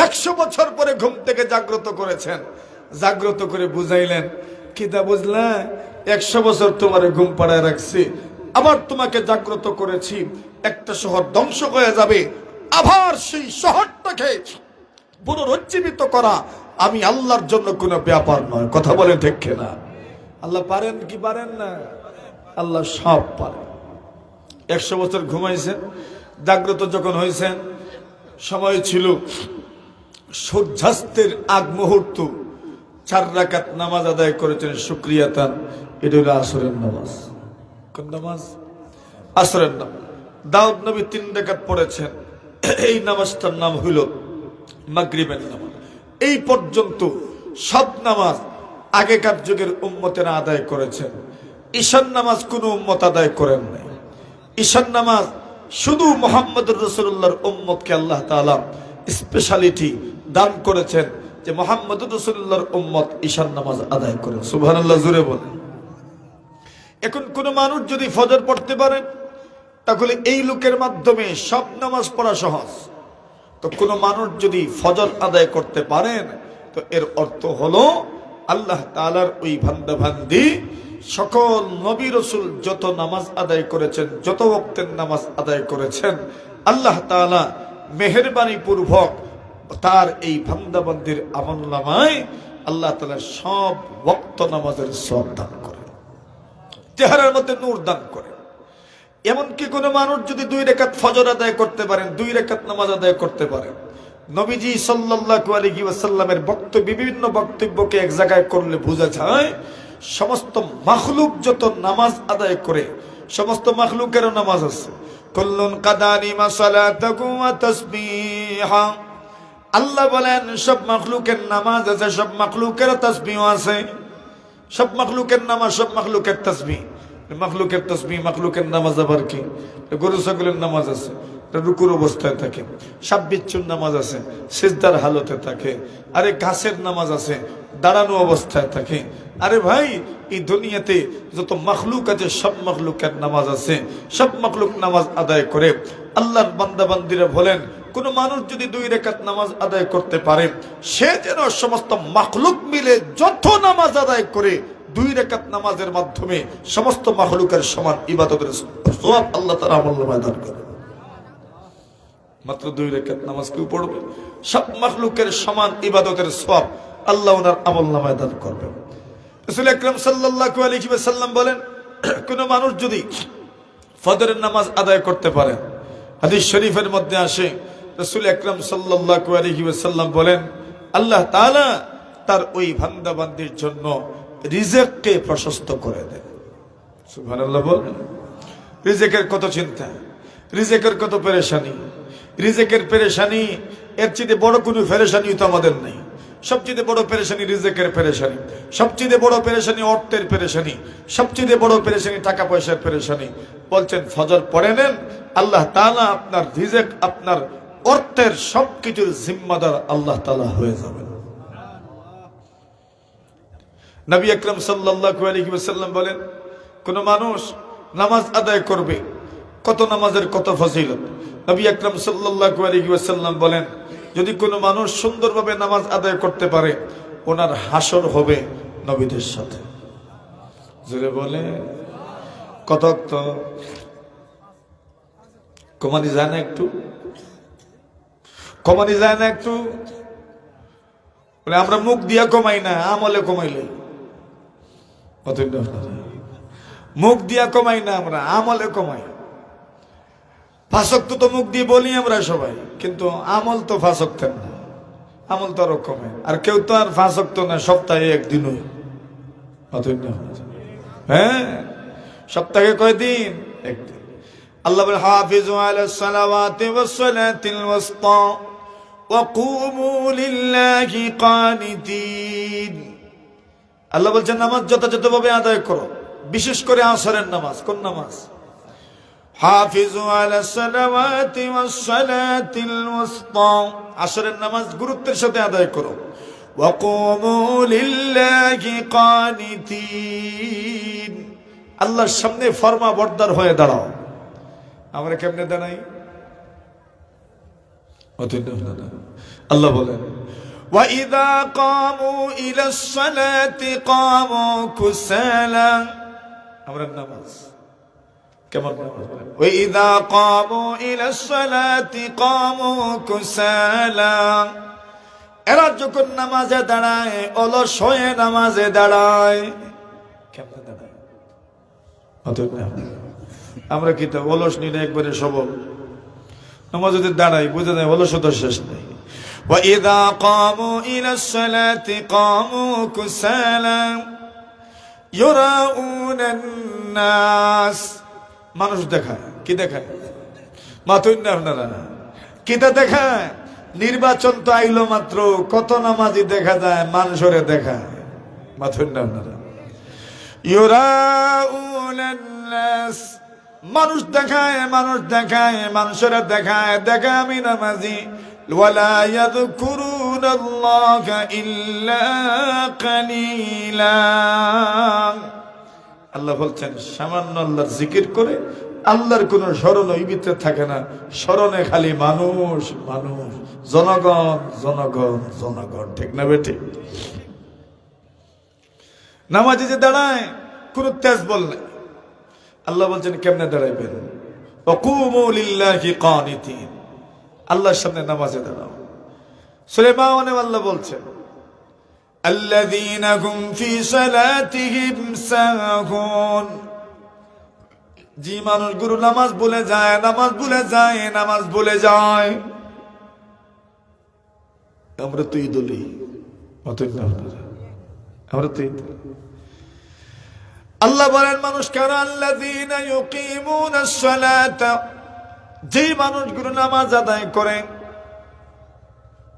100 বছর পরে ঘুম থেকে জাগ্রত করেছেন। জাগ্রত করে বুঝাইলেন, কিতা বুঝলা? 100 বছর তোমার ঘুম পাড়ায় রাখছি, আবার তোমাকে জাগ্রত করেছি। একটা শহর ধ্বংস হয়ে যাবে, আবার সেই শহরটাকে পুনরুজ্জীবিত করা আমি আল্লাহর জন্য কোনো ব্যাপার নয়। কথা বলে ঠিক না? আল্লাহ পারেন কি পারেন না? আল্লাহ সব পারেন। 100 বছর ঘুমাইছেন, জাগ্রত যখন হয়েছেন, সময় ছিল সূর্যাস্তের আগ মুহূর্ত, 4 রাকাত নামাজ আদায় করেছেন শুকরিয়াতান। এটা হলো আসরের নামাজ। কোন নামাজ? আসরের নামাজ। দাউদ নবী 3 রাকাত পড়েছেন, এই নামাজটার নাম হইল মাগরিবের নামাজ। এই পর্যন্ত সব নামাজ আগেকার যুগের উম্মতেরা আদায় করেছেন। ঈশান নামাজ কোন উম্মত আদায় করেন নাই। ঈশান নামাজ শুধু মুহাম্মদুর রাসূলুল্লাহর উম্মতকে আল্লাহ তাআলা স্পেশালিটি দান করেছেন যে মুহাম্মদুর রাসূলুল্লাহর উম্মত ঈশান নামাজ আদায় করে। সুবহানাল্লাহ, জোরে বলেন। এখন কোন মানুষ যদি ফজর পড়তে পারেন, তাহলে এই লোকের মাধ্যমে সব নামাজ পড়া সহজ। তো কোন মানুষ যদি ফজর আদায় করতে পারেন, তো এর অর্থ হলো আল্লাহ তাআলার ওই বান্দা বান্দি সকল নবী রাসূল যত নামাজ আদায় করেছেন, যত ওয়াক্তের নামাজ আদায় করেছেন, আল্লাহ তাআলা মেহেরবানি পূর্বক তার এই বান্দা বান্দির আমলনামায় আল্লাহ তাআলা সব ওয়াক্ত নামাজের সওয়াব দান করেন, চেহারার মধ্যে নূর দান করেন। এমনকি কোন মানুষ যদি 2 রাকাত ফজর আদায় করতে পারেন, 2 রাকাত নামাজ আদায় করতে পারেন, নবীজি সাল্লাল্লাহু আলাইহি ওয়াসাল্লামের বক্তব্য, বিভিন্ন বক্তব্যকে এক জায়গায় করলে বোঝা যায় সমস্ত মাখলুক যত নামাজ আদায় করে, সমস্ত মাখলুকের নামাজ আছে। কুল্লুন কাদানি মা সালাতাহু ওয়া তাসবিহা। আল্লাহ বলেন সব মাখলুকের নামাজ আছে, সব মাখলুকের তাসবিহ আছে। সব মাখলুকের নামাজ, সব মাখলুকের তাসবিহ। মাখলুকের তাসবিহ, মাখলুকের নামাজ আবার কি? গরু ছাগলের নামাজ আছে, রুকুর অবস্থায় থাকে। সাপ বিচ্ছুর নামাজ আছে, সিজদার হালতে থাকে। আরে ঘাসের নামাজ আছে, দাঁড়ানো অবস্থায় থাকে। আরে ভাই, এই দুনিয়াতে যত মাখলুক আছে সব মাখলুকের নামাজ আছে, সব মাখলুক নামাজ আদায় করে। আল্লাহর বান্দা বান্দিরা বলেন কোন মানুষ যদি 2 রাকাত নামাজ আদায় করতে পারে, সে যেন সমস্ত মাখলুক মিলে যত নামাজ আদায় করে 2 রাকাত নামাজের মাধ্যমে সমস্ত মাখলুকের সমান ইবাদতের সওয়াব আল্লাহ তাআলা আমলনামায় দান করেন। মাত্র 2 রাকাত নামাজ কেউ পড়বে, সব মাখলুকের সমান ইবাদতের সওয়াব আল্লাহ ওনার আমলনামায় দান করবেন। রাসূল আকরাম সাল্লাল্লাহু আলাইহি ওয়াসাল্লাম বলেন কোন মানুষ যদি ফজরের নামাজ আদায় করতে পারে, হাদিস শরীফের মধ্যে আসে রাসূল আকরাম সাল্লাল্লাহু আলাইহি ওয়াসাল্লাম বলেন আল্লাহ তাআলা তার ওই বান্দা বান্দির জন্য রিজিককে প্রশস্ত করে দেন। সুবহানাল্লাহ বলেন। রিজিকের কত চিন্তা, রিজিকের কত পেরেশানি। রিজিকের পেরেশানি এর চেয়ে বড় কোনো পেরেশানি তো আমাদের নেই। সবচেয়ে বড় পেরেশানি রিজিকের পেরেশানি, সবচেয়ে বড় পেরেশানি অর্থের পেরেশানি, সবচেয়ে বড় পেরেশানি টাকা পয়সার পেরেশানি। বলছেন ফজর পড়ে নেন, আল্লাহ তাআলা আপনার রিজিক, আপনার অর্থের সবকিছুর জিম্মাদার আল্লাহ তাআলা হয়ে যাবেন। নবী আকরাম সাল্লাল্লাহু আলাইহি ওয়াসাল্লাম বলেন কোন মানুষ নামাজ আদায় করবে, কত নামাজের কত ফজিলত। নবী আকরাম সাল্লাল্লাহু আলাইহি ওয়াসাল্লাম বলেন যদি কোনো মানুষ সুন্দরভাবে নামাজ আদায় করতে পারে, ওনার হাসর হবে নবীদের সাথে। জোরে বলে কত কমানি যায় না? একটু কমানি যায় না? একটু বলে আমরা মুখ দিয়া কমাই না, আমলে কমাইলে। মুখ দিয়া কমাই না, আমরা আমলে কমাই। 5 ওয়াক্ত তো মুখ দিয়ে বলি আমরা সবাই, কিন্তু আমল তো 5 ওয়াক্তের না, আমল তো আরো কমে। আর কেউ তো আর 5 ওয়াক্ত না, সপ্তাহে একদিনও। হ্যাঁ, সপ্তাহে কয়দিন? একদিন। আল্লাহ বলে হাফিজু আলাস সালাওয়াতি ওয়াস সালাতিল ওয়াসতা ওয়া কুমু লিল্লাহি কানিতিন। আল্লাহ বলছেন নামাজ যথাযথভাবে আদায় করো, বিশেষ করে আসরের নামাজ। কোন নামাজ? হাফিজু আলাস সালাওয়াতি ওয়াস সালাতিল ওয়াসতা, আসরের নামাজ গুরুত্বের সাথে আদায় করো। ওয়া কুমু লিল্লাহি কানিতিন, আল্লাহর সামনে ফরমা বরদার হয়ে দাঁড়াও। আমরা কেমনে দাঁড়াই? আল্লাহ বলেন ওয়া ইযা কামু ইলাস সালাতি কামু কুসালা। আমরা নামাজ কেমন? ওয়া ইযা কামু ইলাস সালাতি কামু কুসালা। এরা যখন নামাজে দাঁড়ায় অলস হয়ে নামাজে দাঁড়ায়। কেমনে দাঁড়ায়? আমরা কি তা অলস নিয়ে একবারে সবল? নামাজ যদি দাঁড়াই বুঝে যায় অলসতার শেষ নেই। وَإِذَا قَامُوا إِلَى الصَّلَاةِ قَامُوا كُسَالَى يُرَاءُونَ النَّاسَ। মানুষ দেখায় কি দেখায়? মাতুন না আপনারা কিটা দেখায়? নির্বাচন তো আইলো মাত্র, কত নামাজি দেখা যায় মানুষরে দেখায়। মাতুন না আপনারা? ইউরাউনান নাস, মানুষ দেখায়, মানুষ দেখায়, মানুষেরা দেখায়, দেখা আমি নামাজি। ওয়ালা ইয়াযকুরুনাল্লাহা ইল্লা কালিলা। আল্লাহ বলছেন সামান্য আল্লাহর জিকির করে, আল্লাহর কোন স্মরণ ওই ভিতরে থাকে না। স্মরণে খালি মানুষ মানুষ, জনগণ জনগণ জনগণ। ঠিক না বেটি? নামাজে যে দাঁড়ায় কোন তেজ বল নাই। আল্লাহ বলছেন কেমনে দাঁড়াইবেন? ওয়াকুমু লিল্লাহি কানিতিন, আল্লাহর সামনে নামাজে দাঁড়াও। সুলাইমান আল্লাহ বলছেন আল্লাযীনা হুম ফি সালাতিহিম সাহুন, যে মানুষগুলো নামাজ ভুলে যায়, নামাজ ভুলে যায়, নামাজ ভুলে যায়। আমরা তো ঈদুলি আমরা তো ঈদ। আল্লাহ বলেন মানুষ কারা? আল্লাযীনা ইউকিমুনাস সালাতা, যে মানুষগুলো নামাজ আদায় করে।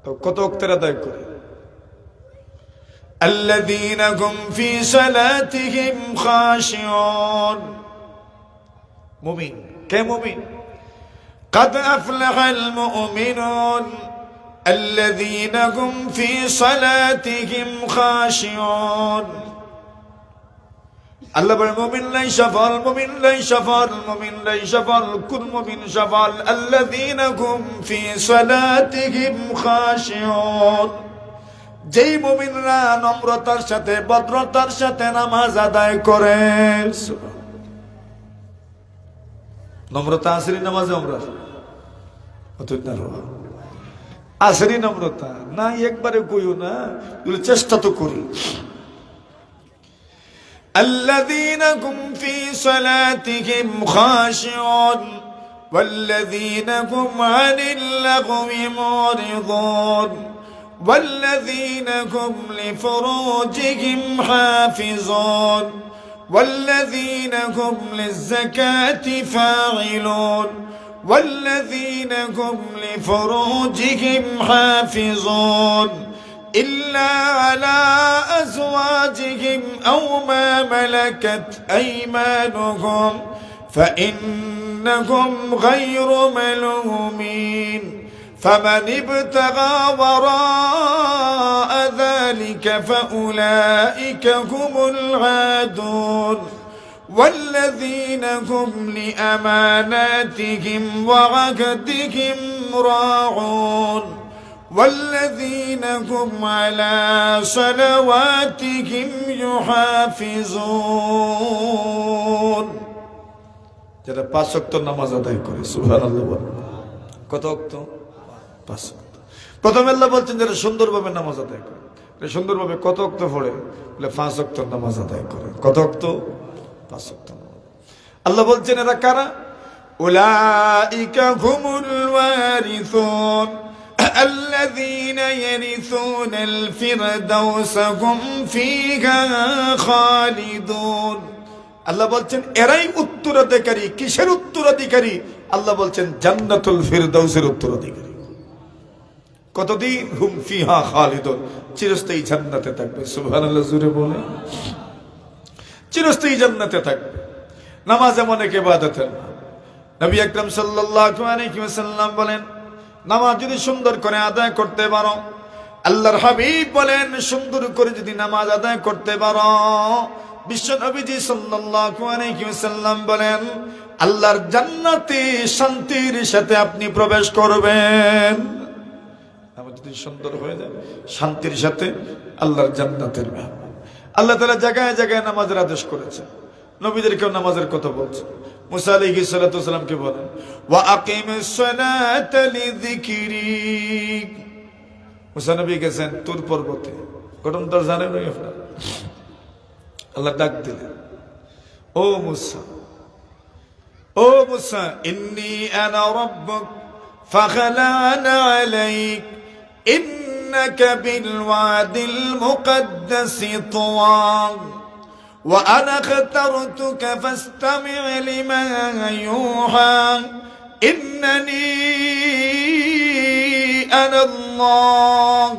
তো কত ওয়াক্তের আদায় করে? আল্লাযীনা হুম ফি সালাতিহিম খাশিউন। মুমিন কে? মুমিন قد أفلح المؤمنون الذين هم في صلاتهم خاشعون। আল্লাহ বলে মুমিন লাই সফল, মুমিন লাই সফল, মুমিন লাই সফল। কোন মুমিন সফল? আল্লাযীনা হুম ফি সালাতিহিম খাশিউন, যেই মুমিনরা নম্রতার সাথে ভদ্রতার সাথে নামাজ আদায় করে। নম্রতা আসরি নামাজে আমরা আসরি নম্রতা না, একবারে কইও না, চেষ্টা তো করি। الذين هم في صلاتهم خاشعون والذين هم عن اللغو معرضون والذين هم لفروجهم حافظون والذين هم للزكاة فاعلون والذين هم لفروجهم حافظون إلا على أزواجهم أو ما ملكت أيمانهم فإنهم غير ملومين فمن ابتغى وراء ذلك فأولئك هم العادون والذين هم لأماناتهم وعهدهم راعون والذين هم على صلواتهم يحافظون। যারা পাঁচ ওয়াক্ত নামাজ আদায় করে সুবহানাল্লাহ বলে। কত ওয়াক্ত? পাঁচ ওয়াক্ত। প্রথমে আল্লাহ বলছেন যারা সুন্দরভাবে নামাজ আদায় করে। সুন্দরভাবে কত ওয়াক্ত পড়ে? বলে পাঁচ ওয়াক্ত নামাজ আদায় করে। কত ওয়াক্ত? পাঁচ ওয়াক্ত। আল্লাহ বলছেন এরা কারা? উলাইকা হুমুল ওয়ারিসুন الذين يرثون الفردوس هم فيها خالدون। আল্লাহ বলছেন এরাই উত্তরাধিকারী। কিসের উত্তরাধিকারী? আল্লাহ বলছেন জান্নাতুল ফিরদাউসের উত্তরাধিকারী। কতদিন? হুম ফিহা খালিদুন, চিরস্থায়ী জান্নাতে থাকবে। সুবহানাল্লাহ জোরে বলে। চিরস্থায়ী জান্নাতে থাকবে। নামাজ এমন এক ইবাদতের নাম। নবী আকরাম সাল্লাল্লাহু আলাইহি ওয়াসাল্লাম বলেন নামাজ যদি সুন্দর করে আদায় করতে পারো, আল্লাহর হাবিব বলেন সুন্দর করে যদি নামাজ আদায় করতে পারো, বিশ্ব নবীজি সাল্লাল্লাহু আলাইহি ওয়াসাল্লাম বলেন আল্লাহর জান্নাতে শান্তির সাথে আপনি প্রবেশ করবেন। নামাজ যদি সুন্দর হয়ে যায় শান্তির সাথে আল্লাহর জান্নাতের ব্যাপার। আল্লাহ তাআলা জায়গায় জায়গায় নামাজের আদেশ করেছেন। নবীদেরকেও নামাজের কথা বলছেন। মুসা আলাইহিস সালাতু ওয়াস সালামকে বলেন ওয়া আকিমিস সালাতা লিযিকরি মুসা নবী গেছেন তুর পর্বতে, ঘটনা তো জানেন আপনারা। আল্লাহ ডাক দিলেন, ও মুসা, ও মুসা, ইন্নী আনা রাব্বুক ফাখলা'না আলাইক ইন্নাকা বিল ওয়াদিল মুকদ্দাসি তুওয়া ওয়া আনা খাতারতুকা ফাসতামি' লিমা ইউহা ইন্নানী আনা আল্লাহ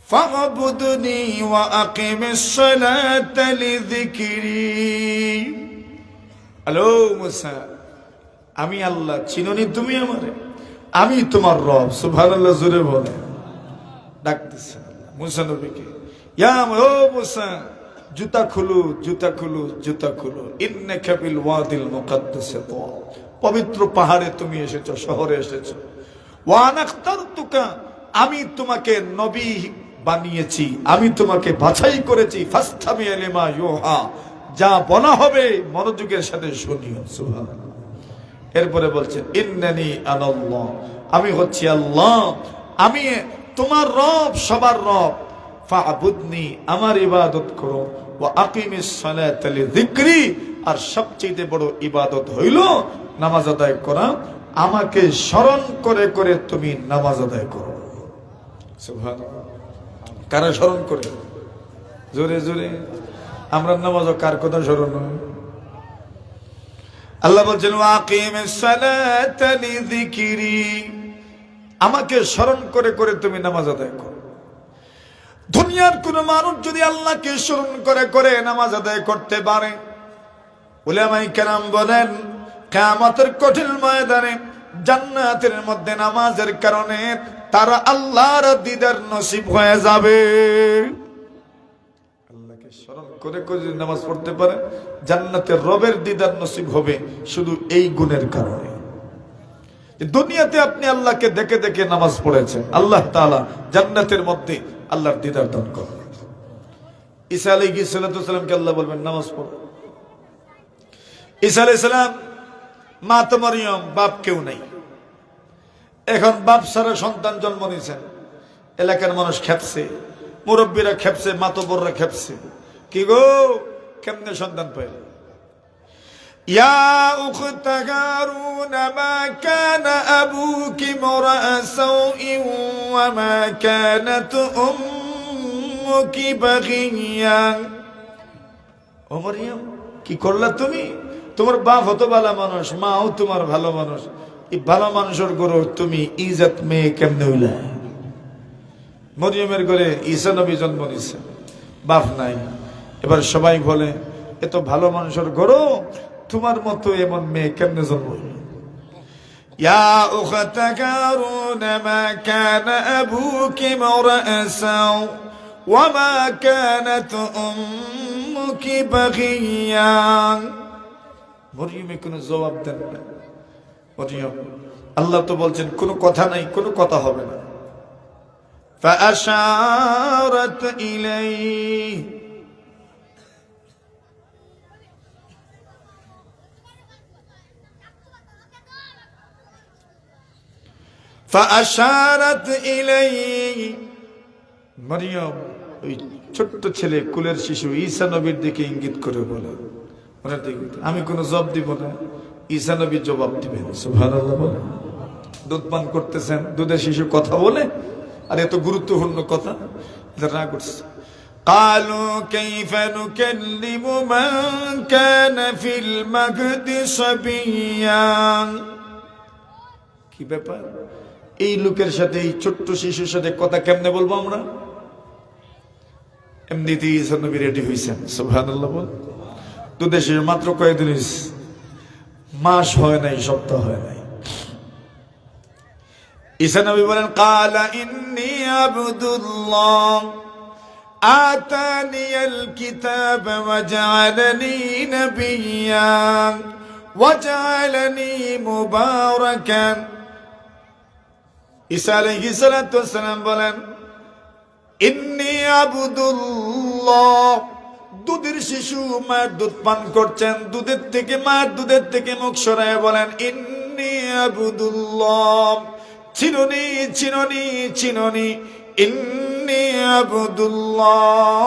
ফা'বুদনি ওয়া আকিমিস সালাতা লিযিকরি। হ্যালো মুসা, আমি আল্লাহ, চিনোনি তুমি আমারে? আমি তোমার রব। সুবহানাল্লাহ, জোরে বলে ডাকতেছেন আল্লাহ মুসা নবীকে। ও মুসা, জুতা খুলো, জুতা খুলো, জুতা খুলো। ইন্নাকা বিল ওয়াদিল মুকদ্দাসি তুওয়া, পবিত্র পাহাড়ে তুমি এসেছো, শহরে এসেছো। ওয়া আনা আখতারতুকা, আমি তোমাকে নবী বানিয়েছি, আমি তোমাকে বাছাই করেছি। ফাসতামি' লিমা ইউহা, যা বলা হবে মনোযোগের সাথে শুনিও। সুবহানাল্লাহ। এরপরে বলছেন ইন্নানী আনাল্লাহ, আমি হচ্ছি আল্লাহ, আমি তোমার রব, সবার রব। ফা'বুদনি, আমার ইবাদত করো। ওয়া আকিমিস সালাতা লিযিকরি, আর সবচেয়ে বড় ইবাদত হইল নামাজ আদায় করা। আমাকে স্মরণ করে করে তুমি নামাজ আদায় করো। সুবহানাল্লাহ। কারা স্মরণ করে? জোরে জোরে। আমরা নামাজও কার কথা স্মরণ হয়? আল্লাহ বলছেন ওয়াকিমিস সালাতা লিযিকরি, আমাকে স্মরণ করে করে তুমি নামাজ আদায় করো। দুনিয়ার কোন মানুষ যদি আল্লাহকে স্মরণ করে করে নামাজ আদায় করতে পারে, উলামায়ে কেরাম বলেন কিয়ামতের কঠিন ময়দানে জান্নাতের মধ্যে নামাজের কারণে তারা আল্লাহর দিদার নসিব হয়ে যাবে। আল্লাহকে স্মরণ করে করে যদি নামাজ পড়তে পারে, জান্নাতের রবের দিদার নসিব হবে শুধু এই গুণের কারণে। দুনিয়াতে আপনি আল্লাহকে দেখে দেখে নামাজ পড়েছেন, আল্লাহ তাআলা জান্নাতের মধ্যে আল্লাহর দিদার দান করবেন। ঈসা আলাইহিস সালামকে আল্লাহ বলবেন নামাজ পড়ো। ঈসা আলাইহিস সালাম, মা তো মরিয়ম, বাপ কেউ নাই। এখন বাপ ছাড়া সন্তান জন্ম নিয়েছেন, এলাকার মানুষ খেপছে, মুরব্বীরা খেপছে, মাতবররা খেপছে। কি গো, কেমনে সন্তান পাইল? ইয়া উখতা হারুন মা কানা আবুকি ইমরা'a সাওইন ওয়া মা কানাত উম্মুকি বাগিয়া। ও মরিয়ম, কি করলা তুমি? তোমার বাপ হতো ভালো মানুষ, মাও তোমার ভালো মানুষ, এই ভালো মানুষের গরু তুমি ইজ্জত মেয়ে কেমনে হইলা? মরিয়মের ঘরে ঈসা নবী জন্ম নিছে, বাপ নাই। এবার সবাই বলে এ তো ভালো মানুষের গরু, তোমার মতো এমন মেয়ে কেমনে জন্ম হইল? ইয়া উখতা হারুন মা কানা আবুকি ইমরা'a সাও ওয়া মা কানাত উম্মুকি বাগিয়া। মরিয়মে কোনো জবাব দেন না। মরিয়ম, আল্লাহ তো বলছেন কোনো কথা নাই, কোনো কথা হবে না। فأشارت إليه মরিয়ম ওই ছোট্ট ছেলে, কুলের শিশু ঈসা নবীর দিকে ইঙ্গিত করে বলে, আমি কোনো জবাব দিব না, ঈসা নবী জবাব দিবেন। সুবহানাল্লাহ। বলে দুধ পান করতেছেন, দুধের শিশু কথা বলে, আর এত গুরুত্বপূর্ণ কথা রাগ করছে। ক্বালু কাইফা নুকাল্লিমু মান কানা ফিল মাহদি সাবিয়্যা। কি ব্যাপার, এই লোকের সাথে, এই ছোট্ট শিশুর সাথে কথা কেমনে বলবো আমরা? এমনিতেই ঈসা নবী রেডি হয়েছেন। সুবহানাল্লাহ। বল, দুধের শিশু মাত্র কয়েকদিন, মাস হয় নাই, সপ্তাহ হয় নাই। ঈসা নবী বলেন ক্বালা ইন্নী আবদুল্লাহ আতানিয়াল কিতাব ওয়া জাআলানি নাবিয়্যা ওয়া জাআলানি মুবারাকান। ঈসা আলাইহিস সালাতু ওয়াস সালাম বলেন ইন্নী আবদুল্লাহ, দুধের শিশু মায়ের দুধ পান করছেন, দুধের থেকে, মায়ের দুধের থেকে মুখ সরায় বলেন ইন্নী আবদুল্লাহ, চিনুনি চিনুনি চিনুনি ইন্নী আবদুল্লাহ,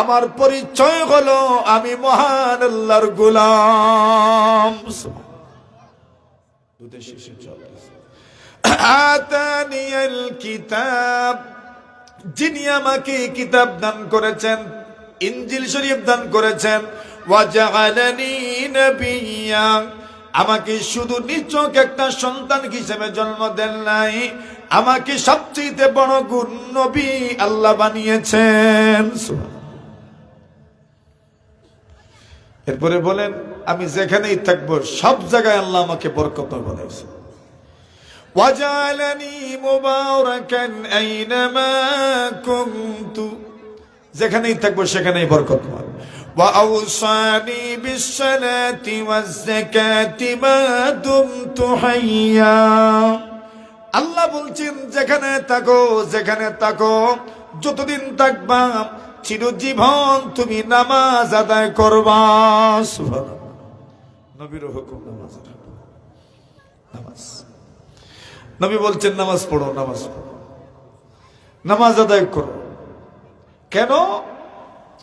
আমার পরিচয় হলো আমি মহান আল্লাহর গোলাম। দুধের শিশু চলতেছে। আতানিয়াল কিতাব, যিনি আমাকে কিতাব দান করেছেন, ইনজিল শরীফ দান করেছেন। ওয়াজআলানি নাবিয়্যা, আমাকে শুধু নিছক একটা সন্তান হিসেবে জন্ম দেন নাই, আমাকে সবচেয়ে বড় গুণ নবী আল্লাহ বানিয়েছেন। এরপরে বলেন, আমি যেখানেই থাকবো সব জায়গায় আল্লাহ আমাকে বরকতময় বানাইছে। ওয়াজআলানি মুবারাকান আইনামা কুনতু, যেখানেই থাকবো সেখানেই বরকতময়। ওয়া আওসানি বিসসালাতি ওয়াজ যাকাতি মা দুমতু হাইয়া, আল্লাহ বলছেন যেখানে থাকো, যেখানে থাকো, যতদিন থাকবা চিরজীবন তুমি নামাজ আদায় করবা। সুবহানাল্লাহ, নবীর হুকুম নামাজ। নামাজ, নবী বলছেন নামাজ পড়ো, নামাজ পড়ো, নামাজ আদায় করো। কেন?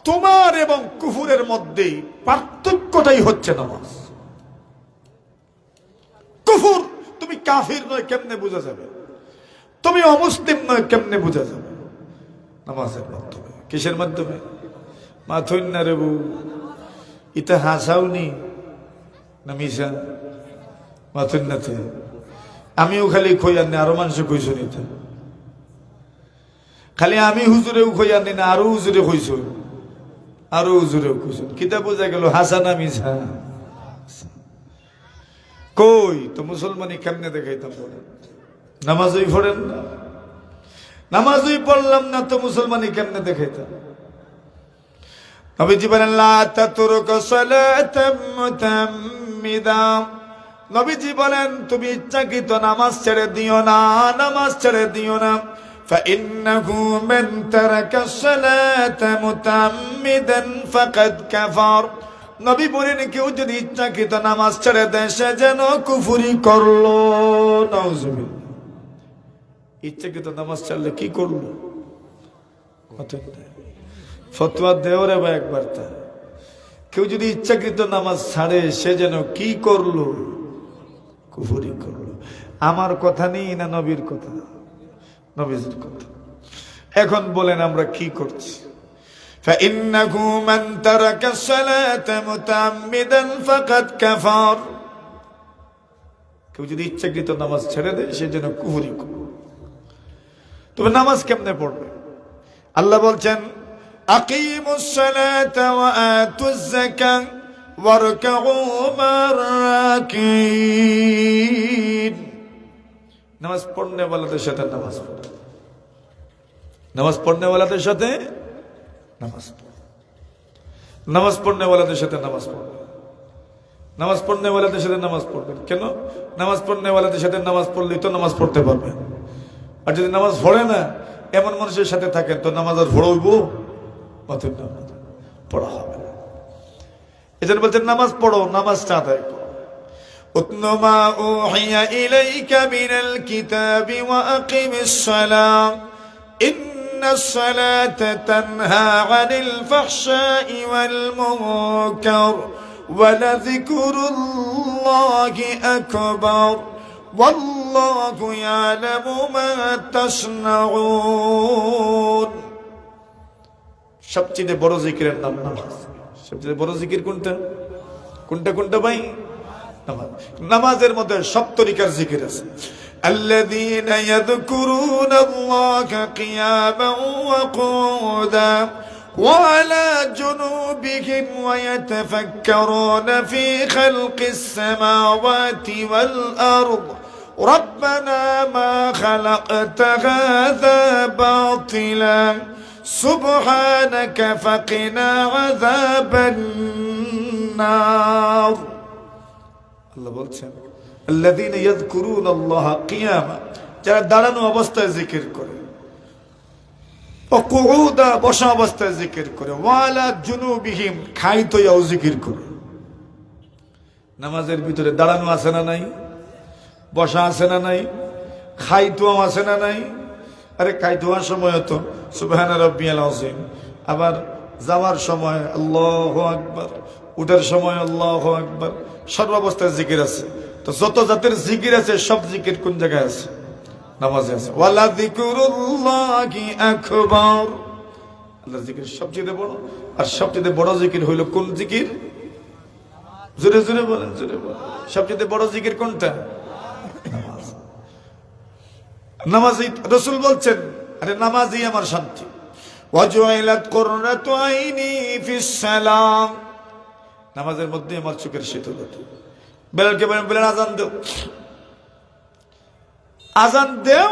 তোমার এবং কুফুরের মধ্যে পার্থক্যটাই হচ্ছে নামাজ। কুফুর, তুমি কাফির নয় কেমনে বোঝা যাবে? তুমি অমুসলিম নয় কেমনে বোঝা যাবে? নামাজের মাধ্যমে। কিসের মাধ্যমে? মাথুন না রেবু, ইতা হাসাওনি না মিশা মাথুন নাতে। আমিও খালি খই আনি, আরো মানুষ কইস নিতে। খালি আমি হুজুরেও খই আনি না, আরো হুজুরে কইস, আরো হুজুরেও কইস। কিতা বোঝা গেল হাসা না মিশা? কই তো মুসলমানি কেমনে দেখাইতাম? বলেন, নামাজই পড়েন না, নামাজই পড়লাম না তো মুসলমানি কেমনে দেখাইতাম? নবীজি বলেন, লা তাতরুকু সালাতাম মুতাম্মিদা, নবীজি বলেন তুমি ইচ্ছাকৃত নামাজ ছেড়ে দিও না, নামাজ ছেড়ে দিও না। ফাইন্নাহু মান তারাকা সালাতা মুতাম্মিদান ফাকাদ কাফার, নবী বলেন কেউ যদি ইচ্ছাকৃত নামাজ ছেড়ে দেয় সে যেন কুফরি করলো। নাউজুবিল্লাহ। ইচ্ছাকৃত নামাজ ছাড়লে কি করলো? ফতোয়া দেও রে ভাই একবার। তা কেউ যদি ইচ্ছাকৃত নামাজ ছাড়ে সে যেন কি করলো? কুফরি করলো। আমার কথা নেই না নবীর কথা? নবীর কথা। এখন বলেন আমরা কি করছি? فإنه من ترك الصلاة متعمدا فقد كفر, কেউ যদি ইচ্ছাকৃত নামাজ ছেড়ে দেয় সে যেন কুফরি করে। তবে নামাজ কেমনে পড়বে? আল্লাহ বলছেন, আকিমুস সালাতা ওয়া আতুজ যাকাত ওয়ারকাউ মা'র রাকিন, নামাজ পড়নে ওয়ালাদের সাথে নামাজ পড়ো, নামাজ পড়নে ওয়ালাদের সাথে নামাজ পড়ো, নামাজ পড়নে ওয়ালাদের সাথে নামাজ পড়বে, নামাজ পড়নে ওয়ালাদের সাথে নামাজ পড়বেন। কেন? নামাজ পড়নে ওয়ালাদের সাথে নামাজ পড়লেই তো নামাজ পড়তে পারবেন। আর যদি নামাজ পড়ে না এমন মানুষের সাথে থাকেন তো নামাজ আর পড়ব পড়া হবে না। এজন্য বলছেন নামাজ পড়ো, নামাজটা আদায় করো। উতলু মা উহিয়া ইলাইকা মিনাল কিতাবি ওয়া আকিমিস সালাহ ইন্নাস সালাতা তানহা আনিল ফাহশাই ওয়াল মুনকার ওয়া লাযিকরুল্লাহি আকবার ওয়াল্লাহু ইয়ালামু মা তাসনাউন। সবচেয়ে বড় জিকিরের নাম নামাজ। সবচেয়ে বড় জিকির কোনটা? কোনটা কোনটা ভাই? নামাজ। নামাজের মধ্যে সব তরিকার জিকির আছে। الذين يذكرون الله قياما وقعودا وعلى جنوبهم ويتفكرون في خلق السماوات والأرض ربنا ما خلقت هذا باطلا سبحانك فقنا عذاب النار. আল্লাহ বলছেন الذين يذكرون الله قياما, যারা দাঁড়ানো অবস্থায় জিকির করে, وقعودا বসা অবস্থায় জিকির করে, وعلى جنوبهم খাইতয়াও জিকির করে। নামাজের ভিতরে দাঁড়ানো আছে না নাই? বসা আছে না নাই? খাইতুয়াম আছে না নাই? আরে খাইতুয়ার সময় তো সুবহান রাব্বিয়াল আযীম, আবার যাওয়ার সময় আল্লাহু আকবার, উঠার সময় আল্লাহু আকবার, সর্বাবস্থায় জিকির আছে। তো যত জাতের জিকির আছে সব জিকির কোন জায়গায় আছে? নামাজে আছে। ওয়ালা যিকরুল্লাহি আকবার, আল্লাহর জিকির সবচেয়ে বড়। আর সবচেয়ে বড় জিকির হইল কোন জিকির? জোরে জোরে বলেন, জোরে বলেন। সবচেয়ে বড় জিকির কোনটা? নামাজ। নামাজই রাসূল বলছেন, আরে নামাজই আমার শান্তি। ওয়াজুইলাত কুররাতু আইনি ফিস সালাম, নামাজের মধ্যে আমার চোখের শীতলতা। বেলালকে বলেন, বেলাল আজান দাও, আজান দেও,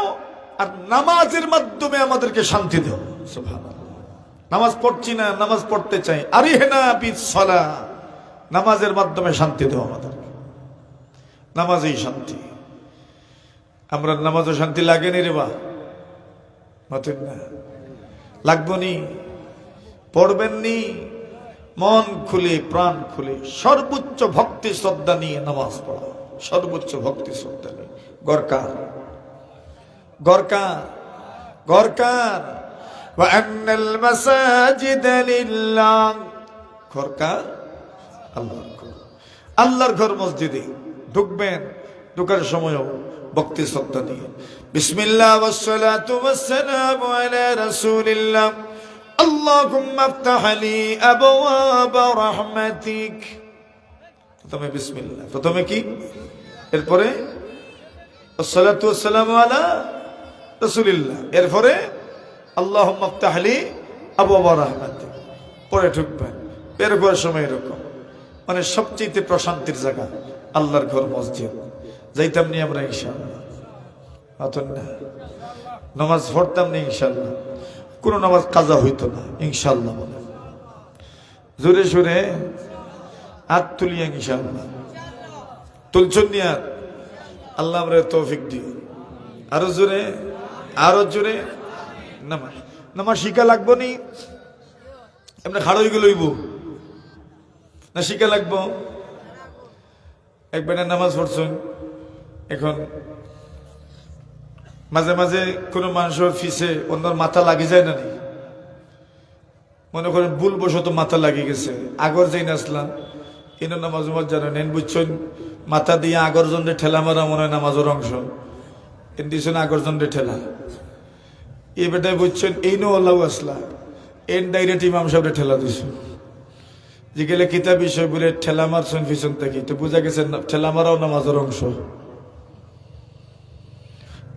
আর নামাজের মাধ্যমে আমাদেরকে শান্তি দাও। সুবহানাল্লাহ। নামাজ পড়ছি না, নামাজ পড়তে চাই, আরিহনা বিস সালাহ, নামাজের মাধ্যমে শান্তি দাও আমাদেরকে। নামাজই শান্তি। আমরা নামাজও শান্তি লাগেনি রে বা, মাতেন না, লাগবো নি, পড়বেন নি, মন খুলে প্রাণ খুলে সর্বোচ্চ ভক্তি শ্রদ্ধা নিয়ে নামাজ পড়া, সর্বোচ্চ ভক্তি শ্রদ্ধা নিয়ে। গরকার গরকার গরকার। ওয়া আন্নাল মাসাজিদা লিল্লাহ, গরকার আল্লাহর ঘর। আল্লাহর ঘর মসজিদে ঢুকবেন, ঢুকার সময়ও ভক্তি শ্রদ্ধা নিয়ে বিসমিল্লাহ ওয়াসসালাতু ওয়াসসালামু আলা রাসূলিল্লাহ আল্লাহুম্মা আফতাহ লি আবওয়াবা রাহমাতিক। প্রথমে বিসমিল্লাহ, প্রথমে কি, এরপরে আসসালাতু ওয়াসসালামু আলা রাসূলিল্লাহ, এরপরে আল্লাহুম্মা আফতাহ লি আবওয়াবা রাহমাতিক, পরে ঢুকবেন। বের হওয়ার সময় এরকম, মানে সবচেয়ে প্রশান্তির জায়গা আল্লাহর ঘর মসজিদ। যাইতাম নি আমরা ইনশাআল্লাহ, না নামাজ পড়তাম না ইনশাআল্লাহ, কোন নামাজ কাজা হইতো না ইনশাআল্লাহ। বলে জোরে সোরে হাত তুলিয়া ইনশাআল্লাহ, তুলছুন নিয়াত, আল্লাহ আমরা তৌফিক দিও। আরো জোরে, আরো জোরে। নামাজ নামাজ শিখা লাগবো নি? এমনি খাড়ো হয়ে গেলইব না, শিখা লাগবো। একবার নামাজ পড়ছেন, এখন মাঝে মাঝে কোনো মানুষের ফিসে অন্যর মাথা লাগি যায় না, নি মনে করেন ভুল বশত মাথা লাগি গেছে, আগর যাই নাচলাম এন নামাজ জানেন, এন বুঝছেন মাথা দিয়ে আগর জন্ডে ঠেলা মারা মনে হয় নামাজের অংশ, এন দিয়েছেন আগর জন্ডে ঠেলা। এই বেটায় বুঝছেন এই নো আল্লাহ আসলা, এন ডাইরেক্ট ইমাম সাহেবরে ঠেলা দিছ। যে গেলে কিতাব বিষয় বলে ঠেলা মারছেন পিছন থেকে, তো বোঝা গেছে ঠেলা মারাও নামাজের অংশ।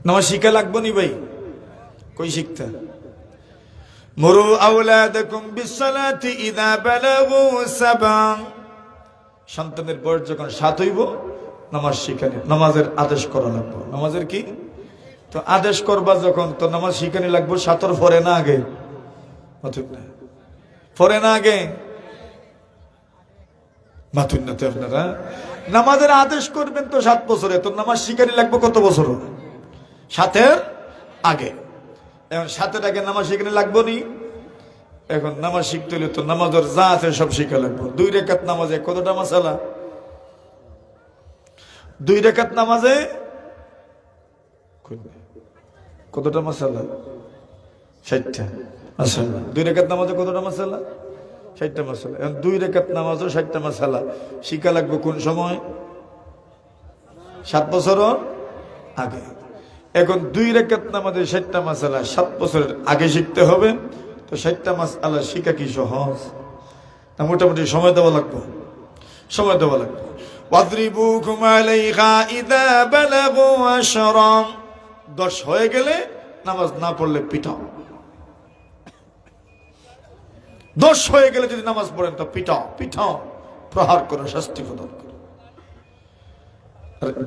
নামাজ শিখা লাগবো নি ভাই? কই শিখতে? মুরু আওলাদাকুম বিসসালাতি ইযা বালাগু সাবা, সন্তানের বয়স যখন 7 হইব নামাজ শিখানি, নামাজের আদেশ করা লাগবে। নামাজের কি তো আদেশ করবা যখন, তো নামাজ শিখানি লাগবে 7 পরে না আগে? পরে না আগে? মাথুন না তো আপনারা, নামাজের আদেশ করবেন তো 7 বছরে, তো নামাজ শিখানি লাগবে কত বছর? 7-এর আগে। এখন 7-এর আগে নামাজ শিখানি লাগবো নি? এখন নামাজ শিখতে হলে তো নামাজের যা আছে সব শিখা লাগবে। 2 রাকাত নামাজে কতটা মাসালা? 2 রাকাত নামাজে কতটা মাসালা? 60টা মাসালা। 2 রাকাত নামাজে কতটা মাসালা? 60টা মাসালা। এখন 2 রাকাত নামাজও 60টা মাসালা শিখা লাগবে কোন সময়? 7 বছর আগে। এখন 2 রাকাত নামাজে 60টা মাসালা 7 বছরের আগে শিখতে হবে। তো 60টা মাসালা শিখা কি সহজ? না মোটামুটি সময় দেওয়া লাগবে, সময় দেওয়া লাগবে। ওয়াদরিবুকুম আলাইহা ইযা বালাগু 10, 10 হয়ে গেলে নামাজ না পড়লে পিটাও। 10 হয়ে গেলে যদি নামাজ পড়েন তো পিটাও, পিটাও, প্রহার করো, শাস্তি প্রদান করো।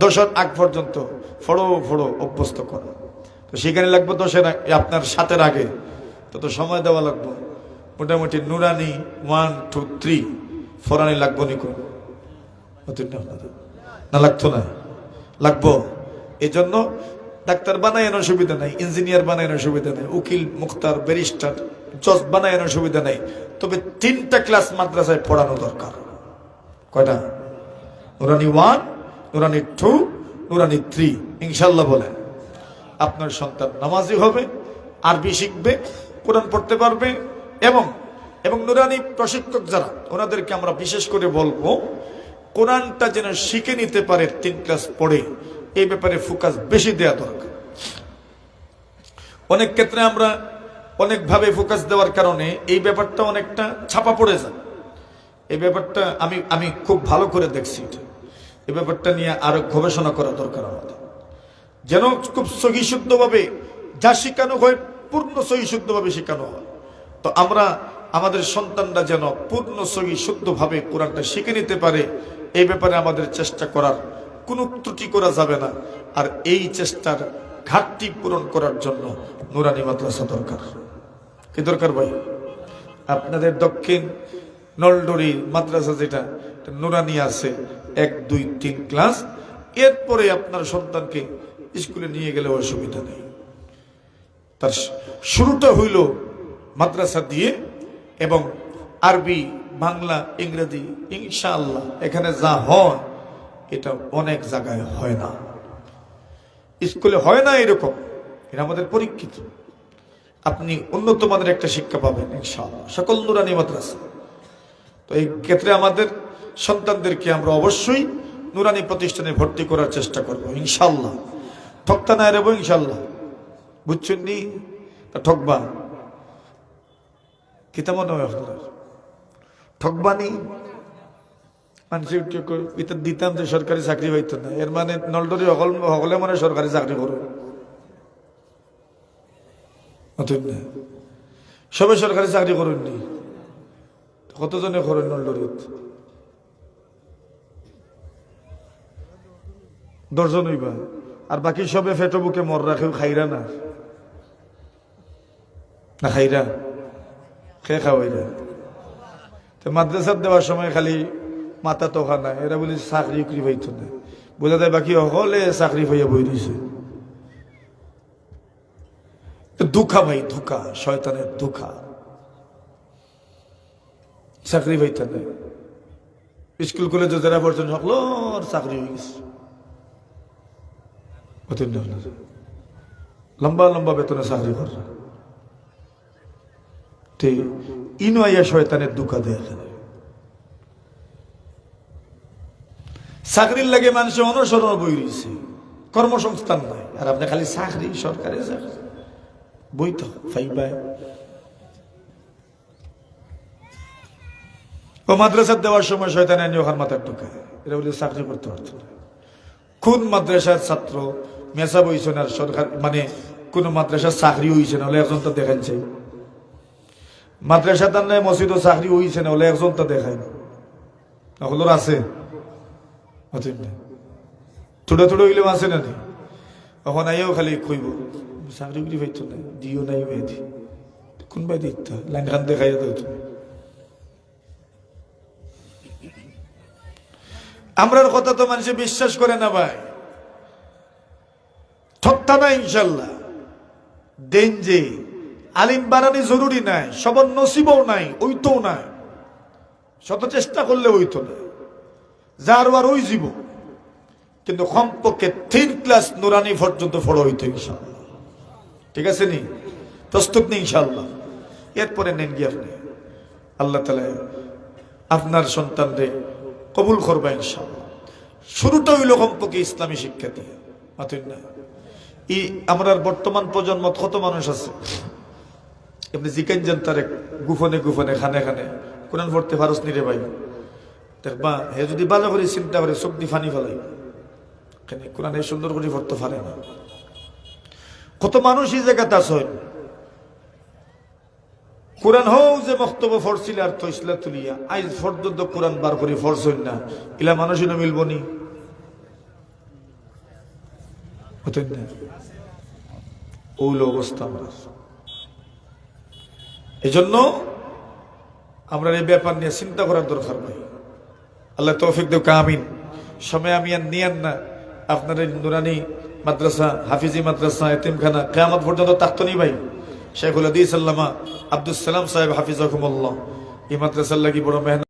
10-এর আগ পর্যন্ত ফড়ো ফড়ো অভ্যস্ত করো। তো সেখানে লাগবে 10-এর আপনার 7-এর আগে, তো সময় দেওয়া লাগবে মোটামুটি নুরানি 1, 2, 3 ফরানি লাগবো নি কোন না? লাগতো না? লাগবো। এই জন্য ডাক্তার বানাইনের সুবিধা নাই, ইঞ্জিনিয়ার বানাইনের সুবিধা নাই, উকিল মুখতার ব্যারিস্টার জজ বানাইনের সুবিধা নাই। তবে 3টা ক্লাস মাদ্রাসায় পড়ানো দরকার। কয়টা? নুরানি 1, নুরানি 2, নুরানি 3 ইনশাল্লাহ বলে। আপনার সন্তান নামাজি হবে, আরবি শিখবে, কোরআন পড়তে পারবে, এবং এবং নুরানি প্রশিক্ষক যারা ওনাদেরকে আমরা বিশেষ করে বলবো কোরআনটা যেন শিখে নিতে পারে 3 ক্লাস পড়ে, এই ব্যাপারে ফোকাস বেশি দেওয়া দরকার। অনেক ক্ষেত্রে আমরা অনেকভাবে ফোকাস দেওয়ার কারণে এই ব্যাপারটা অনেকটা ছাপা পড়ে যায়। এই ব্যাপারটা আমি খুব ভালো করে দেখছি। এই ব্যাপারটা নিয়ে আরো গবেষণা করা দরকার আমাদের, যেন খুব সহিশুদ্ধভাবে যা শেখানো হয় পূর্ণ সহিশুদ্ধভাবে শেখানো হয়। তো আমরা আমাদের সন্তানরা যেন পূর্ণ সহিশুদ্ধভাবে কোরআনটা শিখে নিতে পারে, এই ব্যাপারে আমাদের চেষ্টা করার কোনো ত্রুটি করা যাবে না। আর এই চেষ্টার ঘাটতি পূরণ করার জন্য নুরানি মাদ্রাসা দরকার। কি দরকার ভাই? আপনাদের দক্ষিণ নলডরি মাদ্রাসা যেটা নুরানি আছে 1, 2, 3 ক্লাস, এরপরে আপনার সন্তানকে স্কুলে নিয়ে গেলে অসুবিধা নেই। তার শুরুটা হইল মাদ্রাসা দিয়ে, এবং আরবি, বাংলা, ইংরেজি ইনশাআল্লাহ এখানে যা হয় এটা অনেক জায়গায় হয় না, স্কুলে হয় না এরকম। এটা আমাদের পরীক্ষিত। আপনি উন্নত মানের একটা শিক্ষা পাবেন ইনশাআল্লাহ সকল নুরানি মাদ্রাসা। তো এই ক্ষেত্রে আমাদের সন্তানদেরকে আমরা অবশ্যই নুরানি প্রতিষ্ঠানে ভর্তি করার চেষ্টা করবো ইনশাআল্লাহ। ঠকতা না রেবো ইনশাআল্লাহ, বুঝছেন নি? ঠকবা কিতা মনে হয় আপনার? ঠকবানি মানুষের দিতাম যে সরকারি চাকরি হইতো না, এর মানে নলডরি সকলে মানে সরকারি চাকরি করো না, সবাই সরকারি চাকরি করেননি। কতজনে করেন নলডরিত? 10 জন হইবা, আর বাকি সবে ফেটো বুকে মর রাখেও খাইরা না খাইরা খেয়ে খাওয়াইরা। তো মাদ্রাসার দেওয়ার সময় খালি মাথা তোখা নাই, এরা বলি চাকরি উকরি পাইতো না, বোঝা যায় বাকি হলে চাকরি পাইয়া বই দিছে। ধোঁকা ভাই, ধোঁকা, শয়তানের ধোঁকা। চাকরি পাইতো না, স্কুল কলেজে যারা পড়ছেন সকলের চাকরি হয়ে গেছে, লম্বা লম্বা বেতনে চাকরি করে। ইনো আইয়া শয়তানের ধোঁকা দেয়। এখানে চাকরির লাগে মানুষ অনুসরণ বই রয়েছে, কর্মসংস্থান নাই, আর আপনি খালি চাকরি, সরকারি চাকরি বই তো ফাইবাই। ও মাদ্রাসা দেওয়ার সময় শয়তান আইনি ওখান মাথার ঢুকায়, এরা বলে চাকরি করতে পারত না। কোন মাদ্রাসার ছাত্র মেসা বইছে না, সরকার মানে কোন মাদ্রাসার চাকরি হইছে না হলে একজন তো দেখান চাই। মাদ্রাসা তার নাই মসজিদ চাকরি হইছে না হলে একজন তো দেখায় না, হলোর আছে থোড়া থোড়া হইলেও আছে না, তখন আইও খালি কইব চাকরি করি পাইতো না, দিও নাই বেদি কোনবাই দিত লাইন খান দেখাই দাও তুমি। আমরার কথা তো মানুষে বিশ্বাস করে না ভাই, ঠকতা না ইনশাল্লাহ। দেন যে আলিম বানানি জরুরি নাই, সবার নসিবও নাই, ওইতেও নাই, শত চেষ্টা করলে হইতো না, যার আর ওই জীব, কিন্তু কমপক্ষে 3 ক্লাস নুরানি পর্যন্ত পড়া হইতো ইনশাল্লাহ। ঠিক আছে নি? প্রস্তুত নেই ইনশাল্লাহ? এরপরে নেন গিয়ে আপনি, আল্লাহ তাআলা আপনার সন্তানরে কবুল করবে ইনশাল্লাহ। শুরুটা হইল কমপক্ষে ইসলামী শিক্ষা দিয়ে। না আমরা বর্তমান প্রজন্ম কত মানুষ আছে আপনি জিকেন যান তার গুফনে গুফনে খানে খানে কোরআন পড়তে পারস নি রে ভাই, দেখবা হে যদি ভালো করে চিন্তা করে চোখ দিয়ে ফানি ফেলাই, কোরআন সুন্দর করে পড়তে পারে না। কত মানুষ এই জায়গাতে আছে কোরআন হোক যে বক্তব্য ফরছিল আর তৈসলা তুলিয়া আজ পর্যন্ত কোরআন বার করে ফরছই না, ইলা মানুষ মিলব নি? ওই অবস্থা আমরা। এই জন্য আমরা এই ব্যাপার নিয়ে চিন্তা করার দরকার ভাই। আল্লাহ তৌফিক দেব, আমিন। সময় আমি আর নিয়েন না, আপনার এই নুরানি মাদ্রাসা, হাফিজি মাদ্রাসা, এতিমখানা কিয়ামত পর্যন্ত থাকতো নি ভাই। শেখুল হাদিস আল্লামা আব্দুস সালাম সাহেব হাফিজাহুমুল্লাহ এই মাদ্রাসার লাগি বড় মেহনত